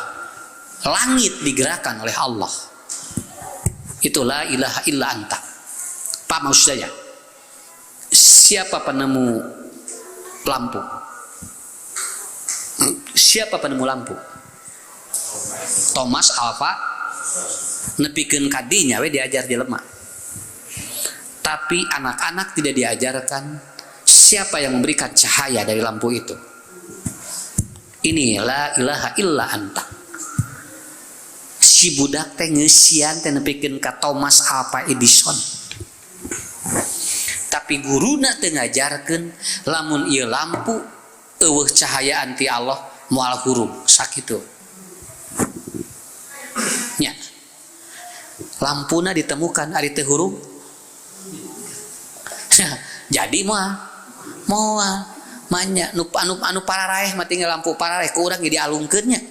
langit digerakkan oleh Allah. Itulah ilaha illa anta. Pak maksud saya, siapa penemu lampu? Siapa penemu lampu? Thomas Alva nepikeun kadinya we diajar jelema. Tapi anak-anak tidak diajarkan siapa yang memberikan cahaya dari lampu itu. Ini la ilaha illa anta. Si budak teh ngeusian teh nepikeun ka Thomas Alva Edison. Tapi guruna teh ngajarkeun lamun ieu lampu eueuh cahayaan ti Allah moal hurung sakitu. Nya. Lampuna ditemukan ari teu hurung. Jadi moal manya anu pararaeh mah tinggal lampu pararaeh ku urang ge dialungkeun nya.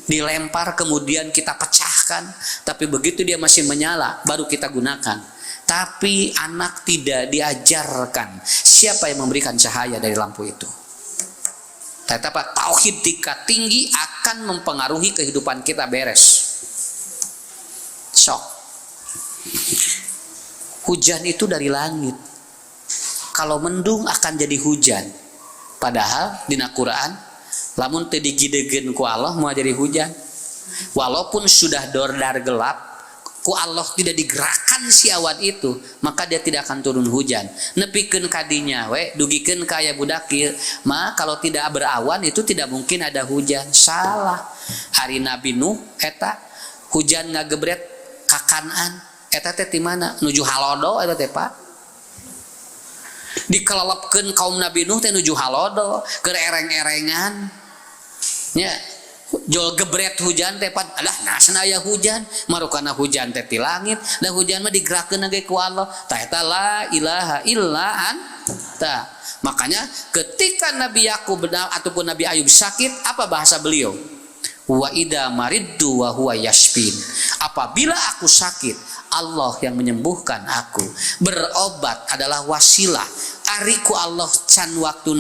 dilempar kemudian kita pecahkan, tapi begitu dia masih menyala baru kita gunakan. Tapi anak tidak diajarkan siapa yang memberikan cahaya dari lampu itu. Tetapi tauhid tingkat tinggi akan mempengaruhi kehidupan kita beres. Sok. Hujan itu dari langit. Kalau mendung akan jadi hujan. Padahal di Quran, lamun teu digideugeun ku Allah mau jadi hujan. Walaupun sudah dordar gelap, ku Allah tidak digerakkan si awan itu, maka dia tidak akan turun hujan. Nepikeun kadinya we, dugikeun ka aya budak kieu, mah kalau tidak berawan itu tidak mungkin ada hujan. Salah. Hari Nabi Nuh eta hujan ngagebret ka Kanaan. Eta teh di mana? Nuju halodo eta teh Pak. Dikelepkeun kaum Nabi Nuh teh nuju halodo, keur ereng-erengan. Nya, jol gebret hujan teh Pak. Alah nasna aya hujan, marukana hujan teh ti langit, da hujan mah digerakkeun ge ku Allah. Tah eta la ilaha illa anta. Makanya ketika Nabi Yakub ataupun Nabi Ayub sakit, apa bahasa beliau? Wa idza mariddu wa huwa yashfin. Apabila aku sakit, Allah yang menyembuhkan aku. Berobat adalah wasilah. Ariku Allah can waktu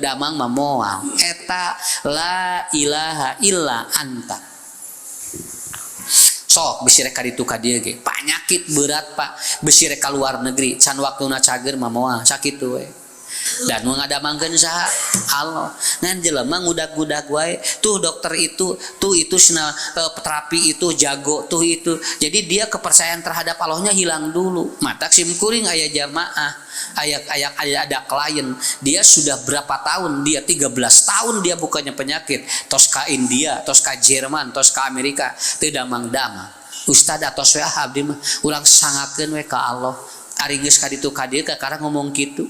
damang mamoal. Eta la ilaha illa anta. Sok bisi rek ka ditu ka dieu ge. Panyakit berat Pak, bisi rek ka luar negeri, can waktuna cager mamoal, sakitu we. Dan mengadamangkeun saha Allah ngan jelema ngudag-gudag wae tuh dokter itu tuh itu terapi itu jago tuh itu, jadi dia kepercayaan terhadap Allahnya hilang dulu. Matak simkuring aya jamaah aya ada klien dia sudah berapa tahun, dia 13 tahun dia bukannya penyakit, tos ka India, tos ka Jerman, tos ka Amerika teu damang-damang. Ustad atos we abdi mah urang sangakeun we ka Allah ari geus ka ditu ka dieu kakara ngomong kitu.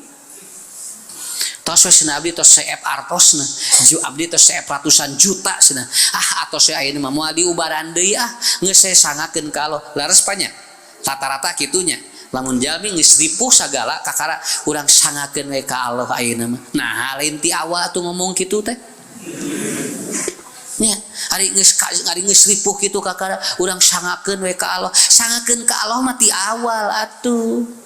Tos we cenah abdi tos seep artosna, abdi tos seep ratusan juta cenah. Atos we ayeuna mah moal diubaran deui geus saya sangakeun ka Allah. Laras panya rata-rata kitunya. Lamun jalmi geus ripuh sagala kakara urang sangakeun we ka Allah ayeuna mah. Nah, lain ti awal atuh ngomong kitu teh. Nya, ari geus ripuh kitu kakara urang sangakeun we ka Allah. Sangakeun ka Allah mah ti awal atuh.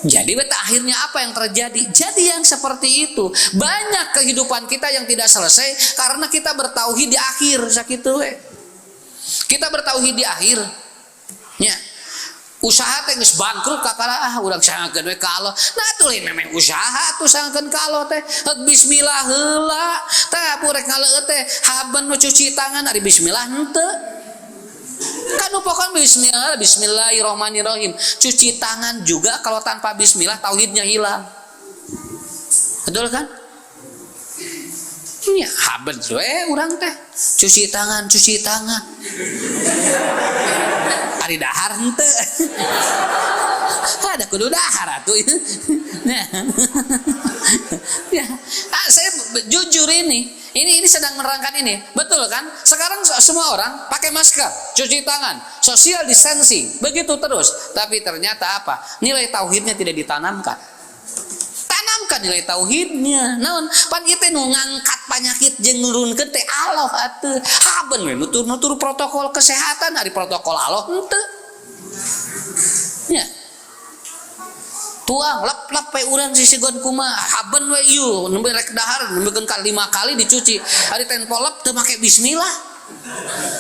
Jadi akhirnya apa yang terjadi? Jadi yang seperti itu. Banyak kehidupan kita yang tidak selesai karena kita bertauhid di akhir sakitu we. Kita bertauhid di akhir. Nya. Usaha teh geus bangkrut kakara urang sangakeun we ka Allah. Nah atuh lain memang usaha atuh sangakeun ka Allah teh. Bismillah heula. Tah purek ngaleueut teh haben nu cuci tangan ari bismillah henteu. Kan pokoknya bismillah, bismillahirrahmanirrahim. Cuci tangan juga kalau tanpa bismillah tauhidnya hilang. Betul kan? Ya, haben urang teh. Cuci tangan. Ari dahar henteu. Ada kudu dahar atuh. Nah. Ya, saya jujur ini sedang menerangkan ini. Betul kan? Sekarang semua orang pakai masker, cuci tangan, social distancing, begitu terus. Tapi ternyata apa? Nilai tauhidnya tidak ditanamkan. Tanamkan nilai tauhidnya. Naon? Pan ieu teh nu ngangkat penyakit jeung nurunkeun teh Allah atuh. Haben we nutur protokol kesehatan ari protokol Allah henteu. Ya. Tuang lap pe urang sisigon kumaha haben we ieu nembe rek dahar nembekeun ka 5 kali dicuci ari tempolep teu make bismillah.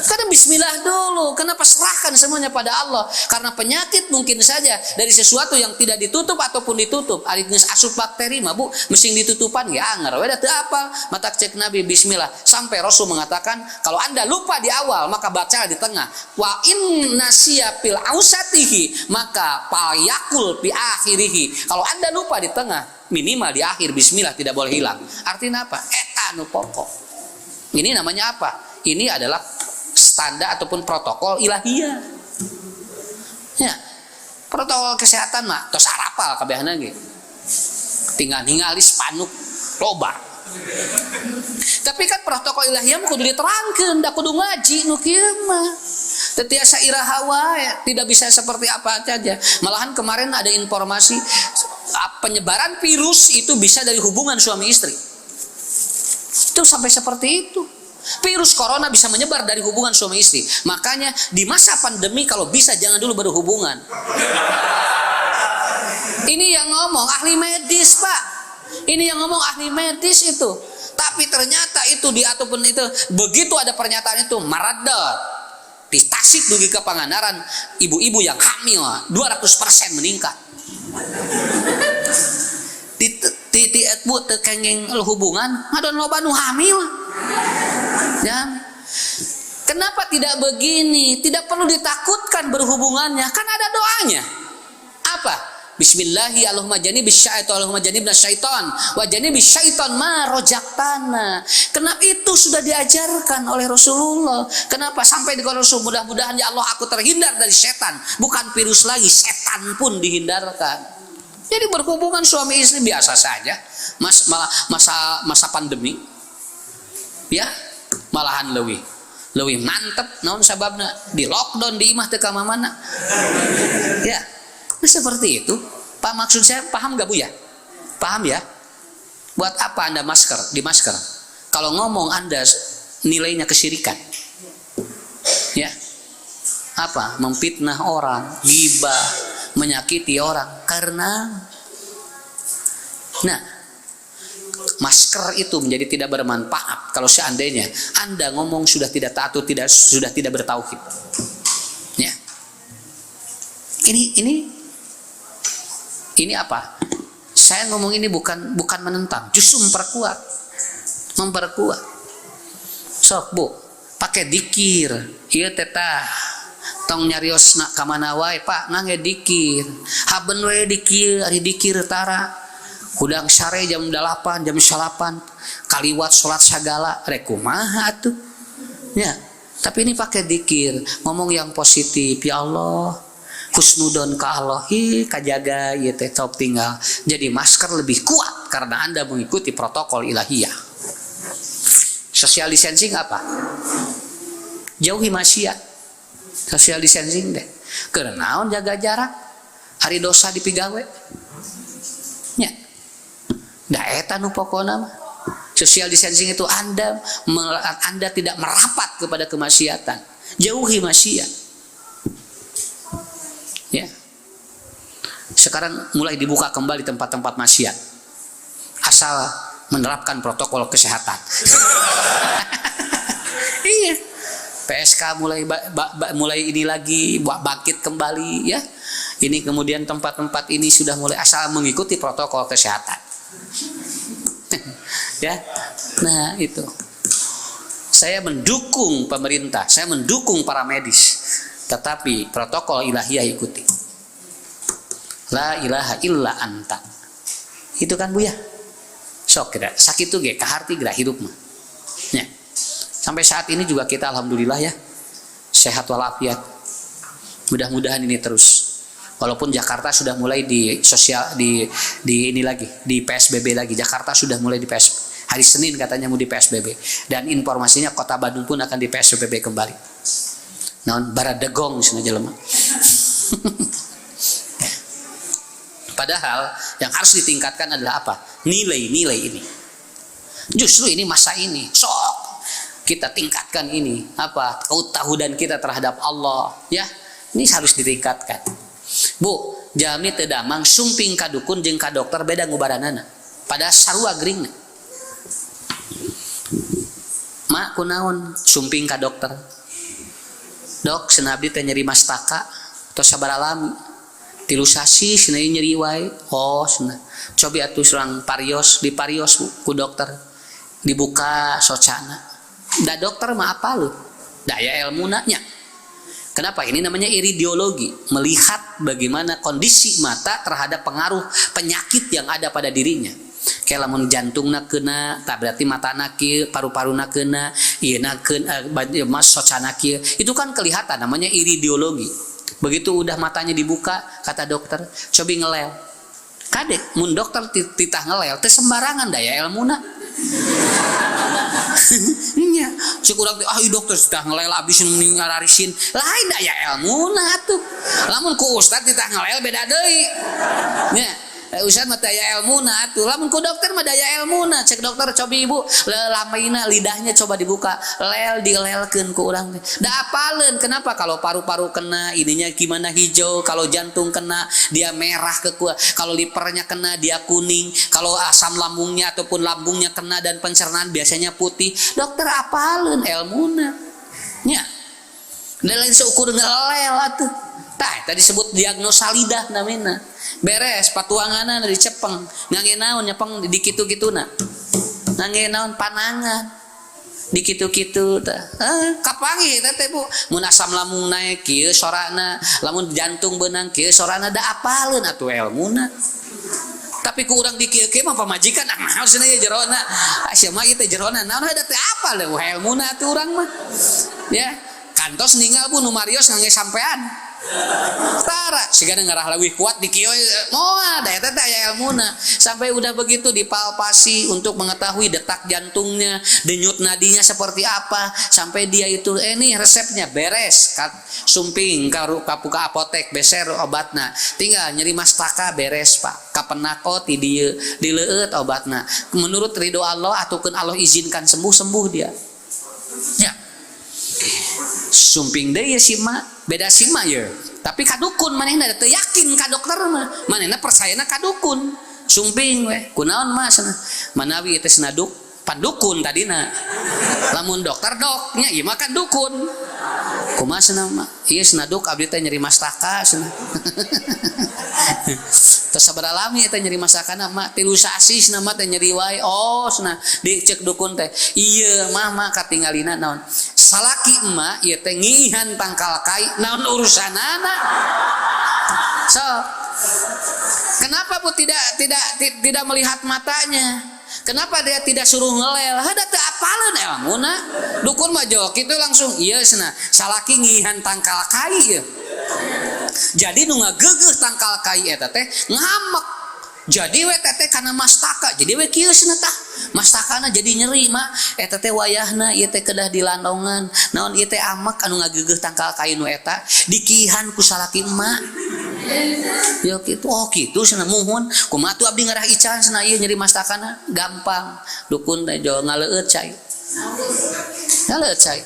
Karena bismillah dulu. Kenapa serahkan semuanya pada Allah? Karena penyakit mungkin saja dari sesuatu yang tidak ditutup ataupun ditutup. Ari geus asup bakteri mah Bu, mesti ditutupan ge anger we da teu apal. Matak cek Nabi bismillah. Sampai Rasul mengatakan, kalau Anda lupa di awal maka baca di tengah. Wa in nasiya fil ausatihi maka payakul fi akhirih. Kalau Anda lupa di tengah, minimal di akhir bismillah tidak boleh hilang. Artinya apa? Eta nu pokok. Ini namanya apa? Ini adalah standar ataupun protokol ilahiyah. Ya, protokol kesehatan mah tos arapal kabehna ge. Tinggal ningali spanduk loba. Tapi kan protokol ilahiyah mah kudu diterangkeun, da kudu ngaji nu kieu mah. Teu tiasa iraha wae, tidak bisa seperti apa saja. Malahan kemarin ada informasi penyebaran virus itu bisa dari hubungan suami istri. Itu sampai seperti itu. Virus corona bisa menyebar dari hubungan suami istri. Makanya di masa pandemi kalau bisa jangan dulu berhubungan. Ini yang ngomong ahli medis, Pak. Ini yang ngomong ahli medis itu. Tapi ternyata itu ataupun itu begitu ada pernyataan itu marada di Tasik dugi ke Pangandaran, ibu-ibu yang hamil 200% meningkat. Di bu tekengeng hubungan ngadon loba nu hamil. Ya. Kenapa tidak begini? Tidak perlu ditakutkan berhubungannya, kan ada doanya. Apa? Bismillahi Allahumma janibis syaitan Allahumma janibnas syaitan wa janibis syaitan ma rojaktana. Kenapa itu sudah diajarkan oleh Rasulullah? Kenapa sampai di Rasul mudah-mudahan ya Allah aku terhindar dari setan, bukan virus lagi, setan pun dihindarkan. Jadi berhubungan suami istri biasa saja. Masa pandemi ya malahan leuwih mantep naon sababna di lockdown di imah teu ka mana. Ya. Seperti itu, Pak, maksud saya paham gak Bu ya? Paham ya? Buat apa Anda di masker? Kalau ngomong Anda nilainya kesyirikan. Ya. Apa? Memfitnah orang, ghibah, menyakiti orang karena masker itu menjadi tidak bermanfaat kalau seandainya Anda ngomong sudah tidak taat atau sudah tidak bertauhid. Ya. Ini apa? Saya ngomong ini bukan menentang, justru memperkuat. Sok Bu, pakai dikir, ieu tetah. Tong nyariosna ka mana wae, Pak, ngangge dikir. Haben we dikir, ari dikir tara. Udang sare jam 8, jam 8, kaliwat salat sagala, rek kumaha atuh. Ya, tapi ini pakai dikir, ngomong yang positif, ya Allah. Husnudon ka Allah, kajaga ieu teh top tinggal. Jadi masker lebih kuat karena Anda mengikuti protokol ilahiyah. Social distancing apa? Jauhi maksiat. Social distancing deh. Kenaon jaga jarak. Hari dosa dipigawe. Nya. Da eta nu pokona mah. Social distancing itu Anda tidak merapat kepada kemaksiatan. Jauhi maksiat. Ya. Sekarang mulai dibuka kembali tempat-tempat maksiat asal menerapkan protokol kesehatan. Iya. PSK mulai ini lagi bangkit kembali ya. Ini kemudian tempat-tempat ini sudah mulai asal mengikuti protokol kesehatan. Ya. Nah, itu. Saya mendukung pemerintah, saya mendukung para medis. Tetapi protokol ilahiyah ikuti. La ilaha illa anta. Itu kan Bu ya. Sok kira sakit tuh ge kaharti geura hidup mah. Ya. Sampai saat ini juga kita alhamdulillah ya sehat walafiat. Mudah-mudahan ini terus. Walaupun Jakarta sudah mulai di ini lagi, di PSBB lagi. Jakarta sudah mulai di PSBB. Hari Senin katanya mau di PSBB dan informasinya Kota Bandung pun akan di PSBB kembali. Naon baradegong cenah jelema. Padahal yang harus ditingkatkan adalah apa? Nilai-nilai ini. Justru ini masa ini sok kita tingkatkan ini apa? Ketahuan kita terhadap Allah, ya. Ini harus ditingkatkan. Bu, jami teu damang sumping ka dukun jeung ka dokter beda ngubaranana. Pada sarua gering. Mak kunaon sumping ka dokter? Dok, cenah abdi teh nyeri mastaka atau sabar alami. 3 sasi cenah nyeri wae. Oh, cenah. Cobi atuh surang parios, di parios ku dokter. Dibuka socana. Da dokter mah apa lu? Daya ilmuna nya. Kenapa? Ini namanya iridiologi, melihat bagaimana kondisi mata terhadap pengaruh penyakit yang ada pada dirinya. Kayak lamun jantungna kena, tak berarti matana kieu, paru-paruna kena, ieuna kena, mas socana kieu. Itu kan kelihatan, namanya iridiologi. Begitu udah matanya dibuka, kata dokter, cobi ngelel. Kade, mun dokter titah ngelel, teh sembarangan daya ilmuna. Nya, syukurang dokter titah ngelel abis mending ngararisin, lain daya ilmuna atuh. Lamun ku ustad titah ngelel beda deui. Nya. Usaha mah daya ilmuna atuh. Lamun ku dokter mah daya ilmuna. Cek dokter coba ibu lamaina lidahnya coba dibuka. Lel dilelkeun ku urang teh. Da apaleun kenapa kalau paru-paru kena ininya gimana hijau, kalau jantung kena dia merah kalau livernya kena dia kuning, kalau asam lambungnya ataupun lambungnya kena dan pencernaan biasanya putih. Dokter apaleun ilmuna. Nya. Dan lain seukur ngelel atuh. Tah tadi disebut diagnosa lidah namina. Beres patuanganna dicepeng. Ngangge naon nyepeng di kitu-kituna. Ngangge naon panangan. Di kitu-kitu tah. Kapanggih teh Bu. Mun asam lambung naik kieu sorana, lamun jantung beunang kieu sorana da apaleun atuh ilmuna. Tapi ku urang di kieu-kieu mah pamajikan naon cenah ye jerona. Sia mah ieu teh jerona naon da teh apal deh ilmuna atuh urang mah. Ya. Kantos ninggal Bu nu Marios ngangge sampean. Tara sigana ngarah leuwih kuat di kieu moal da eta teh aya ilmuna. Sampai udah begitu dipalpasi untuk mengetahui detak jantungnya, denyut nadinya seperti apa, sampai dia itu nih resepnya beres sumping ka apotek beser obatna. Tinggal nyeri mastaka beres Pak. Kapenako ti dieu dileueut obatna. Menurut ridho Allah atukeun Allah izinkan sembuh dia. Ya. Sumping deui sima beda sima ya tapi kadukun manehna teu yakin ka dokter mah manehna percayana ka dukun sumping we kunaon mah cenah manawi teh senaduk pandukun tadina lamun dokter doknya ieu mah kan dukun kumaha cenah mah ieu senaduk abdi teh nyeri mastaka cenah teu sabaraha lami eta nyeri mastakana mah 3 sasi cenah mah teh nyeri wae oh cenah dicek dukun teh ieu mah katingalina naon salaki emak ieu teh ngihan tangkal kai naon urusanana so kenapa Bu tidak melihat matanya kenapa dia tidak suruh ngelel hada teu apaleun ilmuna dukun mah jok kitu langsung ieu cenah salaki ngihan tangkal kai ieu jadi nu ngageugeuh tangkal kai eta teh ngamek jadi we teh kana mastaka jadi we kieu cenah tah mastakana jadi nyeri mah eta teh wayahna ieu teh kedah dilandongan naon ieu teh amek anu ngageugeuh tangkal kai nu eta dikihan ku salaki emak ya kitu oh kitu cenah muhun kumaha atuh abdi ngarah ican cenah ieu nyeri mastakana gampang dukun teh jo ngaleueut cai ngaleueut cai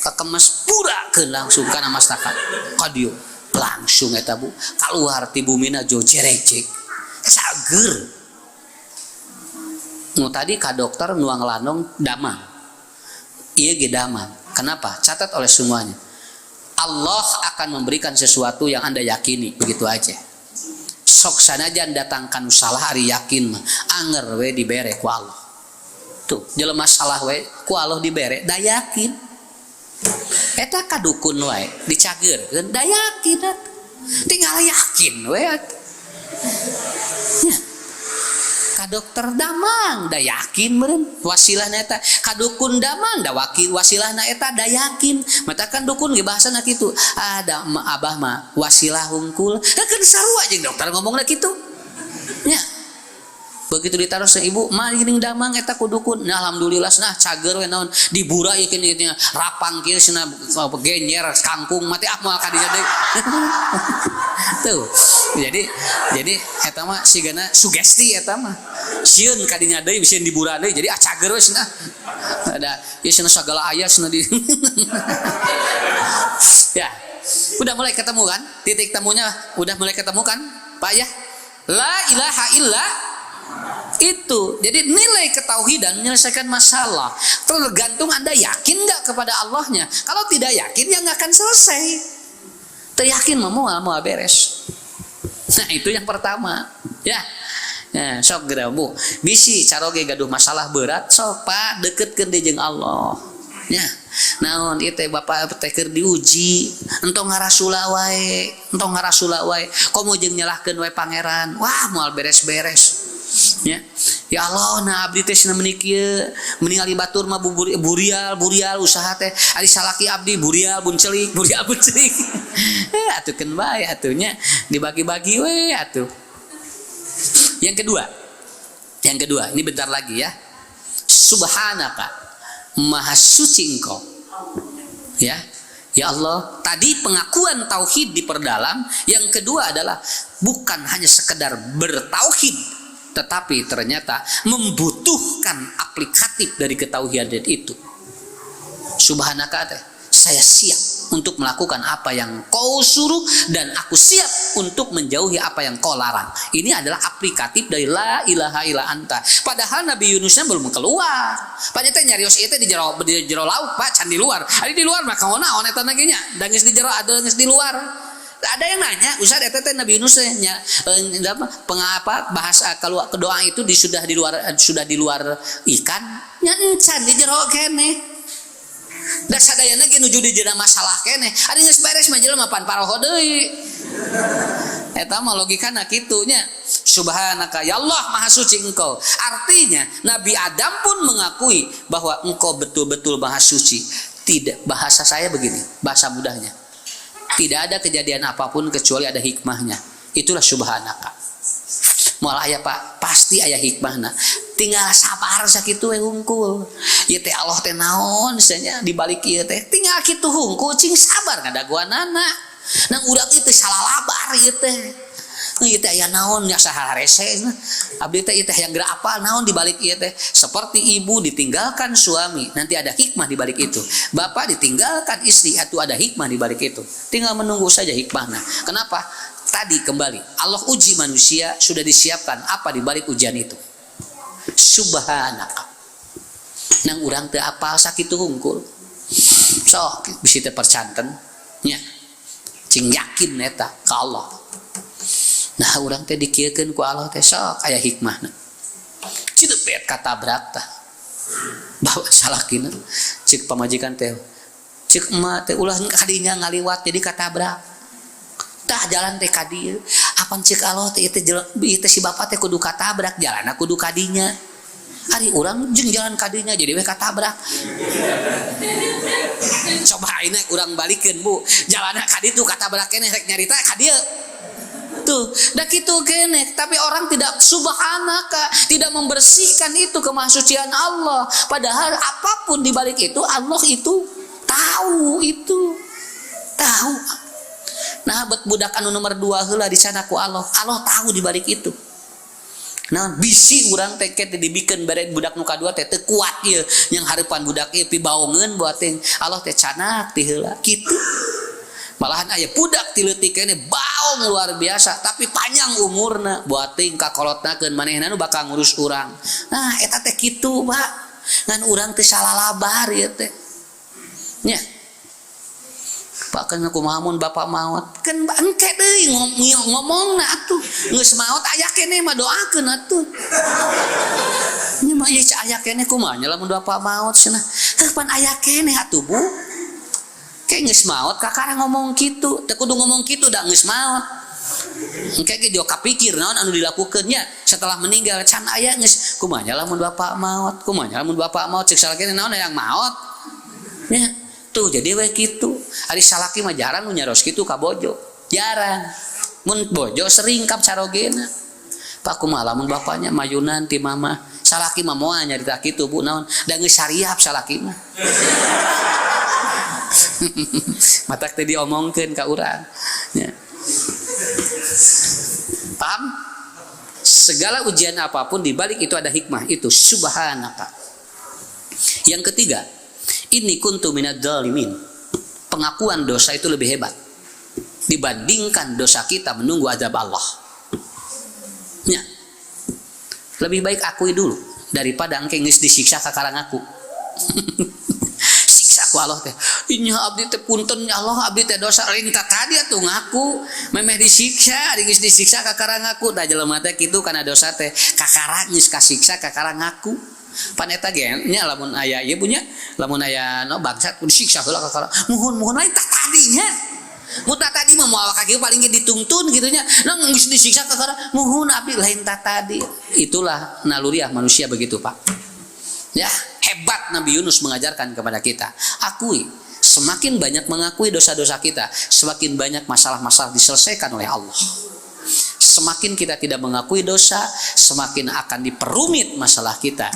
kakemas purakeun langsung kana mastaka ka dieu langsung eta Bu kaluar ti bumina jo jerecek cager nu tadi ka dokter nuang lanong damang ieu ge damang kenapa catat oleh semuanya Allah akan memberikan sesuatu yang Anda yakini begitu aja sok sanajan datangkan salah ari yakin mah anger we dibere ku Allah tuh jelema salah we ku Allah dibere da yakin eta kadukun wae dicageurkeun da yakin tinggal yakin we ya ka dokter damang da yakin meureun wasilahna eta ka dukun damang da wasilahna eta da yakin matakan dukun ge bahasana kitu ada abah mah wasilah hungkul keun sarua jeung dokter ngomongna kitu nya begitu ditaros ibu mah geuning damang eta ku dukun nah alhamdulillah cenah cager we naon dibura ieu kieu rapang kieu cenah genyer kangkung mati ah moal ka dinya deui tuh jadi eta mah sigana sugesti eta mah sieun ka dinya deui sieun dibura deui jadi cager we cenah ada ieu cenah sagala aya cenah di ya udah mulai ketemu kan titik temunya udah mulai ketemu kan Pak ya la ilaha illa itu jadi nilai ketauhidan menyelesaikan masalah tergantung Anda yakin nggak kepada Allahnya kalau tidak yakin ya nggak akan selesai teryakin mau beres nah itu yang pertama ya nah, sok geura Bu bisi caroge gaduh masalah berat sok Pak deketkeun deui jeung Allah nya naon ieu teh Bapak teh keur diuji entong ngarasula wae komo jeung nyalahkeun wae pangeran wah moal beres-beres ya Allah nah abdi teh cenah meuni kieu meningali batur mah burial usaha teh ari salaki abdi burial buncelik atuh keun bae atuhnya dibagi-bagi we atuh yang kedua ini bentar lagi ya subhanaka maha suci engkau ya Ya Allah, tadi pengakuan tauhid diperdalam. Yang kedua adalah bukan hanya sekedar bertauhid, tetapi ternyata membutuhkan aplikatif dari ketauhidan itu. Subhanaka, saya siap untuk melakukan apa yang kau suruh dan aku siap untuk menjauhi apa yang kau larang. Ini adalah aplikatif dari la ilaha illa anta. Padahal Nabi Yunusnya belum keluar. Pak nyata nyarios itu di jero laut, Pak, can di luar. Ada di luar maka naon eta nagenya? Da geus di jero ada geus di luar. Ada yang nanya, Ustaz eta teh Nabi Yunus nya pengapa bahasa kalau doa itu sudah di luar ikan? Nya encan di jero keneh. Da sadayana ge nuju di jeuna masalah keneh. Ari geus beres mah jelema pan paroho deui. Eta mah logikana kitu nya. Subhanaka, ya Allah maha suci engkau. Artinya Nabi Adam pun mengakui bahwa engkau betul-betul maha suci. Tidak, bahasa saya begini, bahasa mudahnya. Tidak ada kejadian apapun kecuali ada hikmahnya. Itulah subhanaka. Moal aya Pak, pasti aya hikmahna. Tinggal sabar sakitu we hungkul. Ieu teh Allah teh naon nya di balik ieu teh. Tinggal kitu hungkul cing sabar ngadaguanana. Nang urang ieu teh salah labar ieu teh. Ieu teh aya naon nya saha rese. Abdi teh ieu teh yang geura apal naon di balik ieu teh. Seperti ibu ditinggalkan suami, nanti ada hikmah di balik itu. Bapak ditinggalkan istri, itu ada hikmah di balik itu. Tinggal menunggu saja hikmahnya. Kenapa? Tadi kembali, Allah uji manusia, sudah disiapkan apa di balik ujian itu. Subhanaka. Nang urang teu apal sakitu hungkul. Sok bisi teh percanten nya. Cing yakin eta ka Allah. Nah urang teh dikieukeun ku Allah teh sok aya hikmahna. Cidepet katabrak tah. Bawa salakina cik pamajikan teh. Cik emak teh ulah kadinya ngaliwat jadi katabrak. Tah jalan teh ka dieu. Apan cik Allah teh ieu si bapak teh kudu katabrak, jalanna kudu kadinya. Hari urang jeung jalan kadinya jadi we katabrak. Coba ayeuna urang balikeun Bu, jalanna ka ditu katabrak keneh rek nyarita ka dieu. Tuh, dah kitu keneh, tapi orang tidak subhanaka, tidak membersihkan itu kemahsucian Allah. Padahal apapun di balik itu Allah itu tahu itu. Tahu. Nah, budak anu nomor 2 heula di sana ku Allah. Allah tahu di balik itu. Nah, bisi urang teh ket dibikeun bare budak nu kadua teh teu kuat ieu, yang hareupan budak ieu pibaongeun buat teh Allah teh canak ti heula kitu. Malahan aya budak ti leutik keneh baong luar biasa tapi panjang umurna buat teh kakolotnakeun manehna nu bakal ngurus urang. Nah, eta teh kitu, Pak. Ngan urang teh salah labar ieu teh. Nya. Pak kan kumaha mun bapak maot kan engke deui ngomongna atuh geus maot aya keneh mah doakeun atuh nya mah ieu aya keneh kumaha nya lamun bapak maot cenah pan aya keneh atuh Bu kayak geus maot kakara ngomong kitu teu kudu ngomong kitu da geus maot engke ge dia kapikir naon anu dilakukeun nya setelah meninggal can aya geus kumaha nya lamun bapak maot cek salah keneh naon yang maot nya tuh jadi we kitu. Ari salaki mah jarang nu nyaros kitu ka bojo. Jarang. Mun bojo sering kap carogena. Pak kumaha lamun bapaknya mayunan ti mama. Salaki mah moal nyarita kitu Bu naon. Da geus sariap salaki mah. Matak teh diomongkeun ka urang. Ya. Paham? Segala ujian apapun di balik itu ada hikmah. Itu subhanaka. Yang ketiga, ini kuntu minadz zalimin. Pengakuan dosa itu lebih hebat dibandingkan dosa kita menunggu azab Allah. Ya. Lebih baik akui dulu daripada engke geus disiksa ka karang aku. Siksa ku Allah teh. Nya abdi teh punten ya Allah, abdi teh dosa lain tadi atuh ngaku memeh disiksa, geus disiksa ka karang aku. Da jelema teh kitu kana dosa teh ka karang geus kasiksa ka karang aku. Pan eta ge nya lamun aya ieu punya lamun aya no bangsat disiksa heula ka kala muhun lain tak tadinya mun tak tadi mah moal ka kieu paling ge dituntun kitu nya nang geus disiksa ka kala muhun abdi lain tak tadi. Itulah naluriah manusia begitu Pak ya. Hebat Nabi Yunus mengajarkan kepada kita, akui. Semakin banyak mengakui dosa-dosa kita, semakin banyak masalah-masalah diselesaikan oleh Allah. Semakin kita tidak mengakui dosa, semakin akan diperumit masalah kita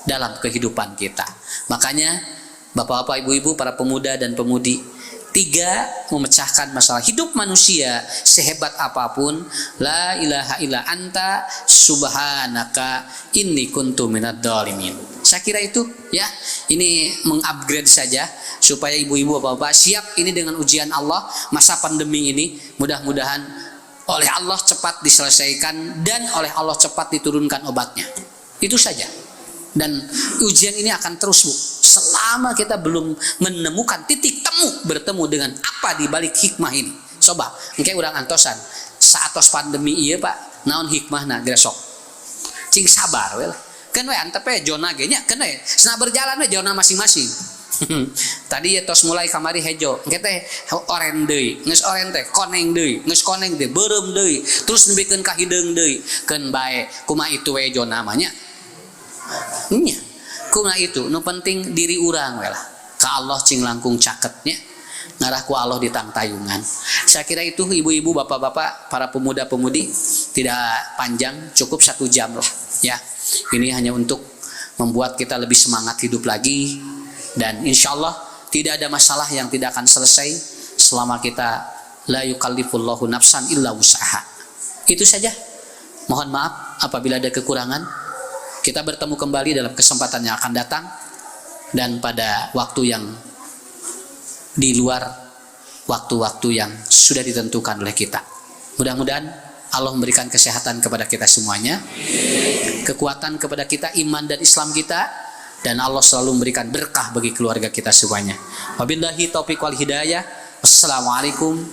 dalam kehidupan kita. Makanya Bapak-bapak, ibu-ibu, para pemuda dan pemudi, Tiga, memecahkan masalah hidup manusia sehebat apapun. La ilaha illa anta subhanaka inni kuntu minadz dzalimin. Saya kira itu ya, ini mengupgrade saja supaya ibu-ibu bapak-bapak siap ini dengan ujian Allah masa pandemi ini. Mudah-mudahan oleh Allah cepat diselesaikan dan oleh Allah cepat diturunkan obatnya. Itu saja. Dan ujian ini akan terus, Bu, selama kita belum menemukan titik temu bertemu dengan apa di balik hikmah ini. Coba, engke urang antosan saatos pandemi ieu Pak, naon hikmahna gresok. Cing sabar we lah. Keun we antep we zona ge nya, keun we. Sena berjalan we zona masing-masing. Tadi ya tos mulai kamari hejo, engke teh oren deui, geus oren teh koneng deui, geus koneng teh beureum deui, terus nebikeun ka hideung deui. Keun bae kumaha itu we zona mah nya. Nya, kuna itu, nu penting diri urang we lah. Ka Allah cing langkung caketnya, ngarah ku Allah di tang tayungan. Saya kira itu ibu-ibu, bapak-bapak, para pemuda-pemudi, tidak panjang, cukup 1 jam loh. Ya, ini hanya untuk membuat kita lebih semangat hidup lagi, dan insya Allah tidak ada masalah yang tidak akan selesai selama kita la yukallifullahu nafsan illa wus'aha. Itu saja. Mohon maaf apabila ada kekurangan. Kita bertemu kembali dalam kesempatan yang akan datang dan pada waktu yang di luar waktu-waktu yang sudah ditentukan oleh kita. Mudah-mudahan Allah memberikan kesehatan kepada kita semuanya, kekuatan kepada kita, iman dan Islam kita, dan Allah selalu memberikan berkah bagi keluarga kita semuanya. Wabillahi taufiq wal hidayah. Wassalamualaikum